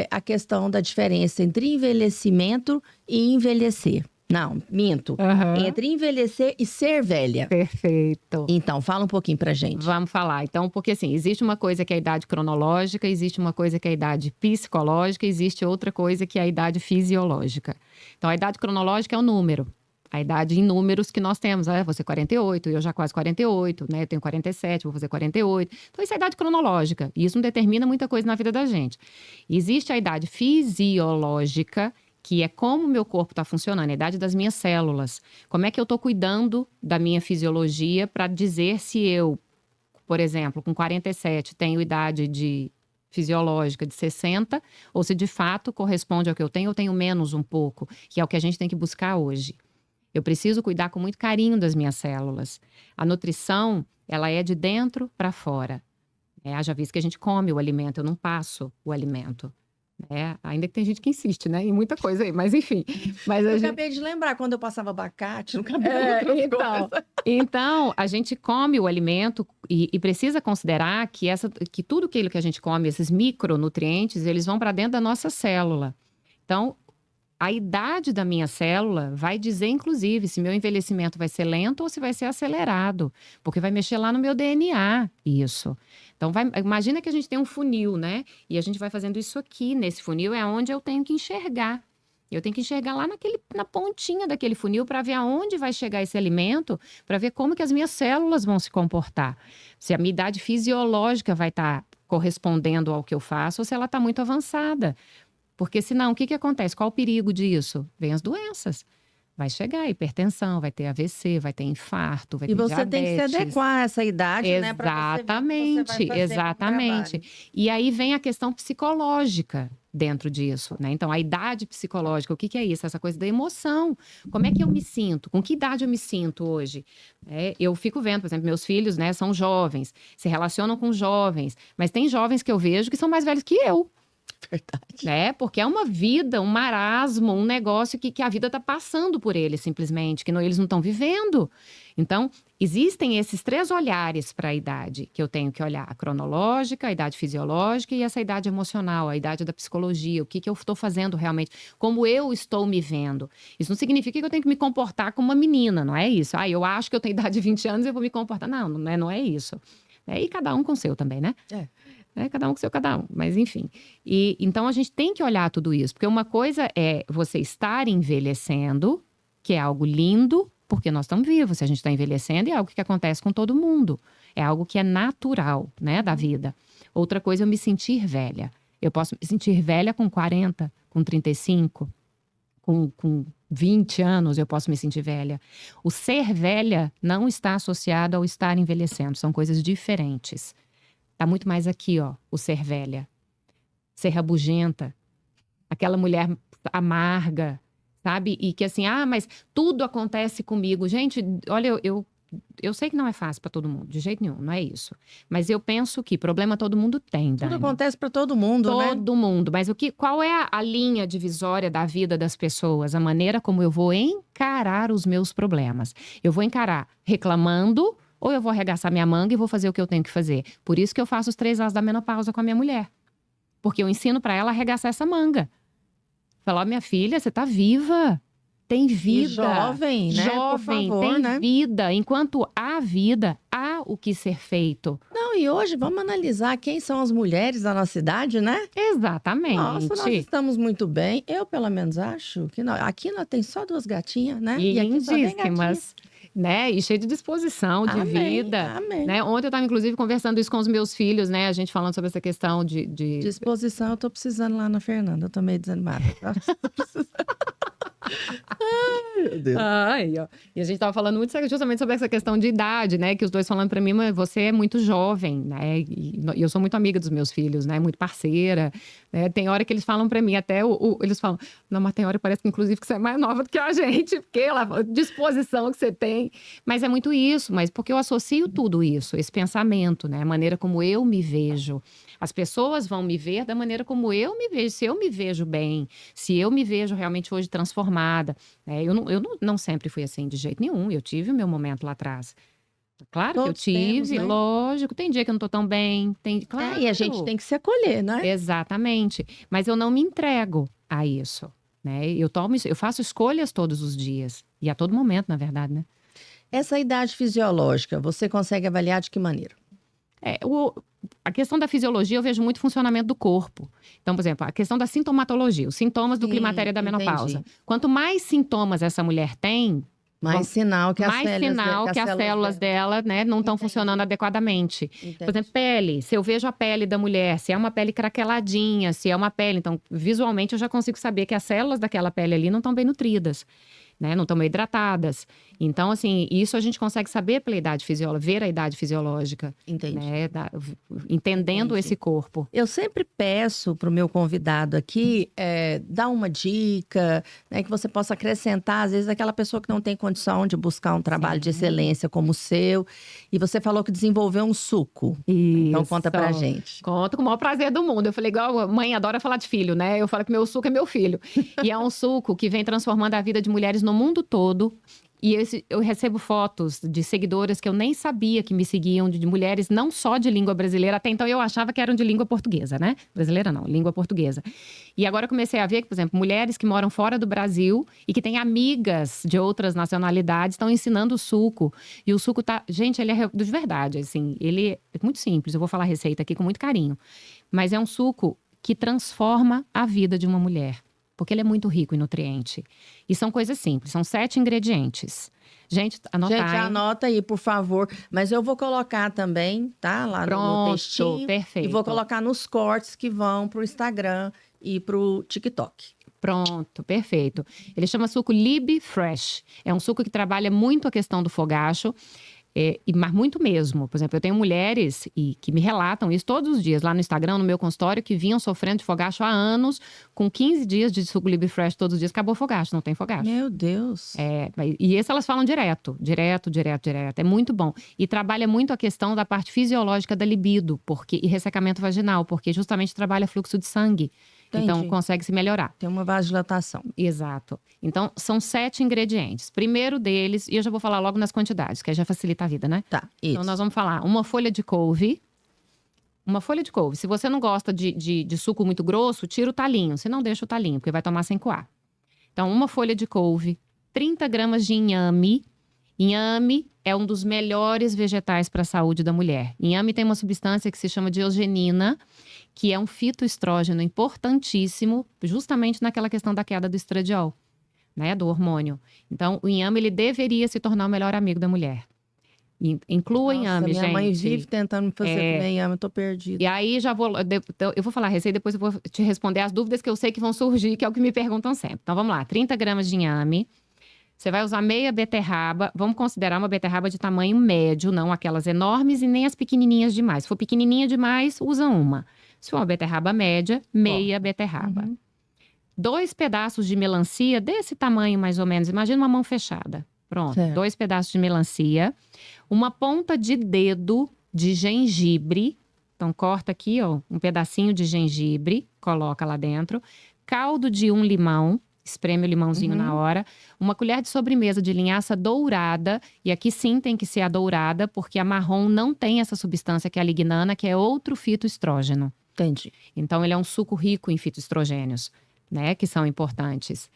a questão da diferença entre envelhecimento e envelhecer. Não, minto. Entre envelhecer e ser velha. Perfeito. Então, fala um pouquinho pra gente. Vamos falar. Então, porque assim, existe uma coisa que é a idade cronológica, existe uma coisa que é a idade psicológica, existe outra coisa que é a idade fisiológica. Então, a idade cronológica é o número. A idade em números que nós temos. Você 48, eu já quase 48, né? Eu tenho 47, vou fazer 48. Então, isso é a idade cronológica. E isso não determina muita coisa na vida da gente. Existe a idade fisiológica, que é como o meu corpo está funcionando, a idade das minhas células. Como é que eu estou cuidando da minha fisiologia para dizer se eu, por exemplo, com 47, tenho idade fisiológica de 60, ou se de fato corresponde ao que eu tenho menos um pouco, que é o que a gente tem que buscar hoje. Eu preciso cuidar com muito carinho das minhas células. A nutrição, ela é de dentro para fora. Haja visto que a gente come o alimento, eu não passo o alimento. Ainda que tem gente que insiste, né? Em muita coisa aí, mas enfim. Mas eu acabei de lembrar, quando eu passava abacate no cabelo. Então, a gente come o alimento e precisa considerar que tudo aquilo que a gente come, esses micronutrientes, eles vão para dentro da nossa célula. Então, a idade da minha célula vai dizer, inclusive, se meu envelhecimento vai ser lento ou se vai ser acelerado. Porque vai mexer lá no meu DNA, isso. Então, imagina que a gente tem um funil, né? E a gente vai fazendo isso aqui. Nesse funil é onde eu tenho que enxergar. Eu tenho que enxergar lá na pontinha daquele funil para ver aonde vai chegar esse alimento, para ver como que as minhas células vão se comportar. Se a minha idade fisiológica vai estar correspondendo ao que eu faço ou se ela está muito avançada. Porque senão, o que acontece? Qual o perigo disso? Vem as doenças. Vai chegar hipertensão, vai ter AVC, vai ter infarto, vai ter diabetes. E você tem que se adequar a essa idade, né? Exatamente. E aí vem a questão psicológica dentro disso, né? Então, a idade psicológica, o que é isso? Essa coisa da emoção. Como é que eu me sinto? Com que idade eu me sinto hoje? Eu fico vendo, por exemplo, meus filhos, né, são jovens, se relacionam com jovens, mas tem jovens que eu vejo que são mais velhos que eu. Verdade. né? Porque é uma vida, um marasmo, um negócio que a vida está passando por eles, simplesmente, que eles não estão vivendo. Então, existem esses 3 olhares para a idade que eu tenho que olhar: a cronológica, a idade fisiológica e essa idade emocional, a idade da psicologia, o que eu estou fazendo realmente, como eu estou me vendo. Isso não significa que eu tenho que me comportar como uma menina, não é isso. Eu acho que eu tenho idade de 20 anos e eu vou me comportar. Não é isso. E cada um com o seu também, né? Cada um com o seu, cada um. Mas, enfim. Então, a gente tem que olhar tudo isso. Porque uma coisa é você estar envelhecendo, que é algo lindo, porque nós estamos vivos. Se a gente está envelhecendo, é algo que acontece com todo mundo. É algo que é natural, né, da vida. Outra coisa é eu me sentir velha. Eu posso me sentir velha com 40, com 35, com 20 anos eu posso me sentir velha. O ser velha não está associado ao estar envelhecendo. São coisas diferentes. Tá muito mais aqui, ó, o ser velha. Ser rabugenta. Aquela mulher amarga, sabe? E que assim, mas tudo acontece comigo. Gente, olha, eu sei que não é fácil para todo mundo, de jeito nenhum, não é isso. Mas eu penso que problema todo mundo tem, Dani. Tudo acontece para todo mundo, né? Todo mundo. Mas qual é a linha divisória da vida das pessoas? A maneira como eu vou encarar os meus problemas. Eu vou encarar reclamando, ou eu vou arregaçar minha manga e vou fazer o que eu tenho que fazer. Por isso que eu faço os 3 As da menopausa com a minha mulher. Porque eu ensino para ela a arregaçar essa manga. Falar, minha filha, você tá viva. Tem vida. E jovem, né? Jovem, Por favor, tem né? vida. Enquanto há vida, há o que ser feito. Não, e hoje vamos analisar quem são as mulheres da nossa idade, né? Exatamente. Nossa, nós estamos muito bem. Eu, pelo menos, acho que aqui nós temos só 2 gatinhas, né? E aqui só tem gatinha. Lindíssimas. Né? E cheio de disposição, de vida. Amém. Né? Ontem eu estava, inclusive, conversando isso com os meus filhos, né? A gente falando sobre essa questão de... Disposição, eu tô precisando lá na Fernanda. Eu tô meio desanimada. Ai, meu Deus. Ó. E a gente tava falando muito justamente sobre essa questão de idade, né? Que os dois falando pra mim, mas você é muito jovem, né? E eu sou muito amiga dos meus filhos, né? Muito parceira. Né? Tem hora que eles falam pra mim, até eles falam, não, mas tem hora que parece que inclusive que você é mais nova do que a gente, porque a disposição que você tem. Mas é muito isso, mas porque eu associo tudo isso, esse pensamento, né? A maneira como eu me vejo. As pessoas vão me ver da maneira como eu me vejo. Se eu me vejo bem, se eu me vejo realmente hoje transformada. Eu não sempre fui assim, de jeito nenhum. Eu tive o meu momento lá atrás. Claro Todos que eu tive, temos, né? Lógico. Tem dia que eu não tô tão bem. Claro. E a gente tem que se acolher, né? Exatamente. Mas eu não me entrego a isso. Né? Eu faço escolhas todos os dias. E a todo momento, na verdade, né? Essa idade fisiológica, você consegue avaliar de que maneira? A questão da fisiologia, eu vejo muito funcionamento do corpo. Então, por exemplo, a questão da sintomatologia, os sintomas do climatério e da menopausa. Entendi. Quanto mais sintomas essa mulher tem, Mais sinal que as células dela, né, não estão funcionando adequadamente. Entendi. Por exemplo, pele. Se eu vejo a pele da mulher, se é uma pele craqueladinha, se é uma pele... Então, visualmente, eu já consigo saber que as células daquela pele ali não estão bem nutridas. Né, não estão bem hidratadas. Então, assim, isso a gente consegue saber pela idade fisiológica, ver a idade fisiológica. Entendi. Né, entendendo esse corpo. Eu sempre peço para o meu convidado aqui dar uma dica, né, que você possa acrescentar, às vezes, aquela pessoa que não tem condição de buscar um trabalho de excelência como o seu. E você falou que desenvolveu um suco. Isso. Então, conta pra gente. Conto com o maior prazer do mundo. Eu falei, igual a mãe adora falar de filho, né? Eu falo que meu suco é meu filho. E é um suco que vem transformando a vida de mulheres no mundo todo. E eu recebo fotos de seguidoras que eu nem sabia que me seguiam, de mulheres não só de língua brasileira. Até então eu achava que eram de língua portuguesa, né? Brasileira não, língua portuguesa. E agora eu comecei a ver que, por exemplo, mulheres que moram fora do Brasil e que têm amigas de outras nacionalidades estão ensinando o suco. E o suco tá... Gente, ele é de verdade, assim. Ele é muito simples. Eu vou falar a receita aqui com muito carinho. Mas é um suco que transforma a vida de uma mulher. Porque ele é muito rico em nutriente. E são coisas simples, são 7 ingredientes. Gente, anota aí. Gente, anota aí, por favor. Mas eu vou colocar também, tá? Lá no textinho. Perfeito. E vou colocar nos cortes que vão pro Instagram e pro TikTok. Pronto, perfeito. Ele chama suco Lib Fresh. É um suco que trabalha muito a questão do fogacho. Mas muito mesmo. Por exemplo, eu tenho mulheres que me relatam isso todos os dias lá no Instagram, no meu consultório, que vinham sofrendo de fogacho há anos, com 15 dias de suco Libre Fresh todos os dias, acabou o fogacho, não tem fogacho. Meu Deus. E esse elas falam direto. É muito bom. E trabalha muito a questão da parte fisiológica da libido e ressecamento vaginal, porque justamente trabalha fluxo de sangue. Entendi. Então, consegue se melhorar. Tem uma vasodilatação. Exato. Então, são 7 ingredientes. Primeiro deles, e eu já vou falar logo nas quantidades, que aí já facilita a vida, né? Tá, isso. Então, nós vamos falar uma folha de couve. Uma folha de couve. Se você não gosta de suco muito grosso, tira o talinho. Você não deixa o talinho, porque vai tomar sem coar. Então, uma folha de couve, 30 gramas de inhame. Inhame é um dos melhores vegetais para a saúde da mulher. Inhame tem uma substância que se chama de eugenina, que é um fitoestrógeno importantíssimo, justamente naquela questão da queda do estradiol, né, do hormônio. Então, o inhame, ele deveria se tornar o melhor amigo da mulher. Inclua inhame, gente. Minha mãe vive tentando me fazer comer inhame, eu tô perdida. E aí, eu vou falar a receita, depois eu vou te responder as dúvidas que eu sei que vão surgir, que é o que me perguntam sempre. Então, vamos lá, 30 gramas de inhame. Você vai usar meia beterraba, vamos considerar uma beterraba de tamanho médio, não aquelas enormes e nem as pequenininhas demais. Se for pequenininha demais, usa uma. Se for uma beterraba média, meia beterraba. 2 pedaços de melancia desse tamanho mais ou menos, imagina uma mão fechada. Pronto, certo. 2 pedaços de melancia. Uma ponta de dedo de gengibre. Então, corta aqui, ó, um pedacinho de gengibre, coloca lá dentro. Caldo de 1 limão. Espreme o limãozinho na hora. Uma colher de sobremesa de linhaça dourada. E aqui sim tem que ser a dourada, porque a marrom não tem essa substância que é a lignana, que é outro fitoestrógeno. Entendi. Então, ele é um suco rico em fitoestrogênios, né? Que são importantes.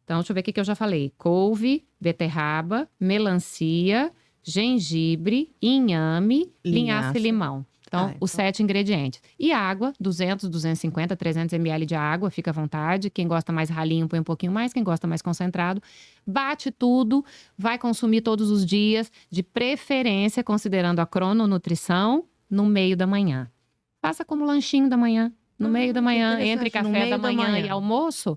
Então, deixa eu ver o que eu já falei. Couve, beterraba, melancia, gengibre, inhame, linhaça e limão. Então, os 7 ingredientes. E água, 200, 250, 300 ml de água, fica à vontade. Quem gosta mais ralinho, põe um pouquinho mais. Quem gosta mais concentrado, bate tudo. Vai consumir todos os dias, de preferência, considerando a crononutrição, no meio da manhã. Faça como lanchinho da manhã. No meio da manhã, entre café da manhã e almoço.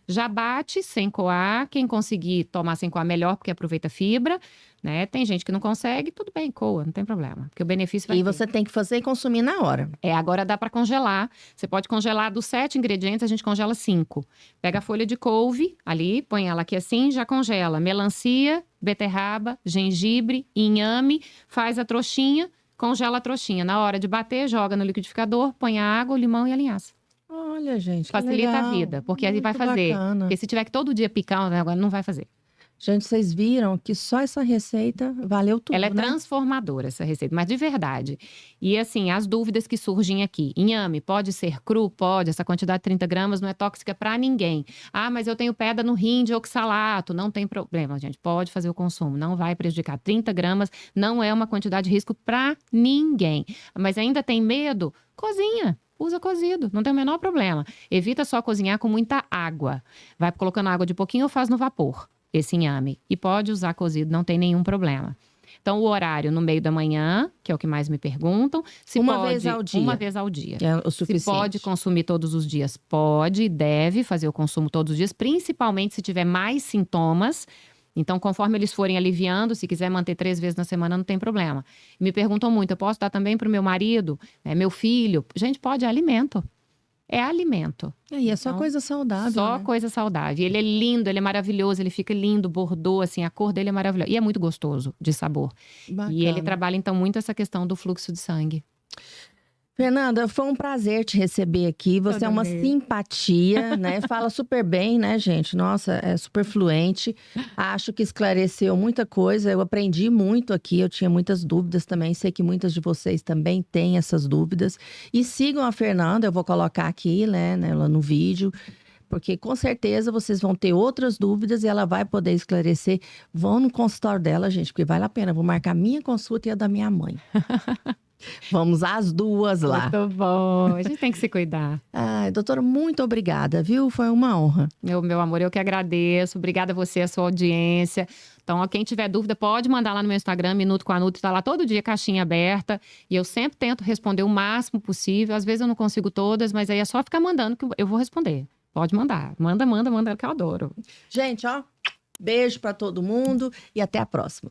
Já bate sem coar. Quem conseguir tomar sem coar, melhor, porque aproveita fibra, né? Tem gente que não consegue, tudo bem, coa, não tem problema. Porque o benefício vai ter. E você tem que fazer e consumir na hora. Agora dá para congelar. Você pode congelar dos 7 ingredientes, a gente congela 5. Pega a folha de couve ali, põe ela aqui assim, já congela. Melancia, beterraba, gengibre, inhame, faz a trouxinha, congela a trouxinha. Na hora de bater, joga no liquidificador, põe a água, o limão e a linhaça. Olha, gente, facilita a vida, porque aí vai fazer. Bacana. Porque se tiver que todo dia picar, agora não vai fazer. Gente, vocês viram que só essa receita valeu tudo, Ela é né? transformadora, essa receita, mas de verdade. E assim, as dúvidas que surgem aqui. Inhame, pode ser cru? Pode. Essa quantidade de 30 gramas não é tóxica para ninguém. Ah, mas eu tenho pedra no rim de oxalato. Não tem problema, gente. Pode fazer o consumo, não vai prejudicar. 30 gramas não é uma quantidade de risco para ninguém. Mas ainda tem medo? Cozinha. Usa cozido, não tem o menor problema. Evita só cozinhar com muita água. Vai colocando água de pouquinho ou faz no vapor, esse inhame. E pode usar cozido, não tem nenhum problema. Então, o horário no meio da manhã, que é o que mais me perguntam. Se uma pode, vez ao dia. Uma vez ao dia. É o suficiente. Se pode consumir todos os dias? Pode e deve fazer o consumo todos os dias, principalmente se tiver mais sintomas. Então, conforme eles forem aliviando, se quiser manter 3 vezes na semana, não tem problema. Me perguntam muito, eu posso dar também para o meu marido, meu filho? Gente, pode, é alimento. É alimento. E é só então, coisa saudável, Só né? coisa saudável. Ele é lindo, ele é maravilhoso, ele fica lindo, bordô, assim, a cor dele é maravilhosa. E é muito gostoso de sabor. Bacana. E ele trabalha, então, muito essa questão do fluxo de sangue. Fernanda, foi um prazer te receber aqui. Você é uma simpatia, né? Fala super bem, né, gente? Nossa, é super fluente. Acho que esclareceu muita coisa. Eu aprendi muito aqui. Eu tinha muitas dúvidas também. Sei que muitas de vocês também têm essas dúvidas. E sigam a Fernanda. Eu vou colocar aqui, né, ela no vídeo. Porque com certeza vocês vão ter outras dúvidas e ela vai poder esclarecer. Vão no consultório dela, gente, porque vale a pena. Vou marcar minha consulta e a da minha mãe. Vamos as duas lá. Muito bom. A gente tem que se cuidar. Ai, doutora, muito obrigada, viu? Foi uma honra. Meu amor, eu que agradeço. Obrigada a você, a sua audiência. Então, ó, quem tiver dúvida, pode mandar lá no meu Instagram, Minuto com a Nutri. Tá lá todo dia, caixinha aberta. E eu sempre tento responder o máximo possível. Às vezes eu não consigo todas, mas aí é só ficar mandando que eu vou responder. Pode mandar. Manda, que eu adoro. Gente, ó, beijo pra todo mundo e até a próxima.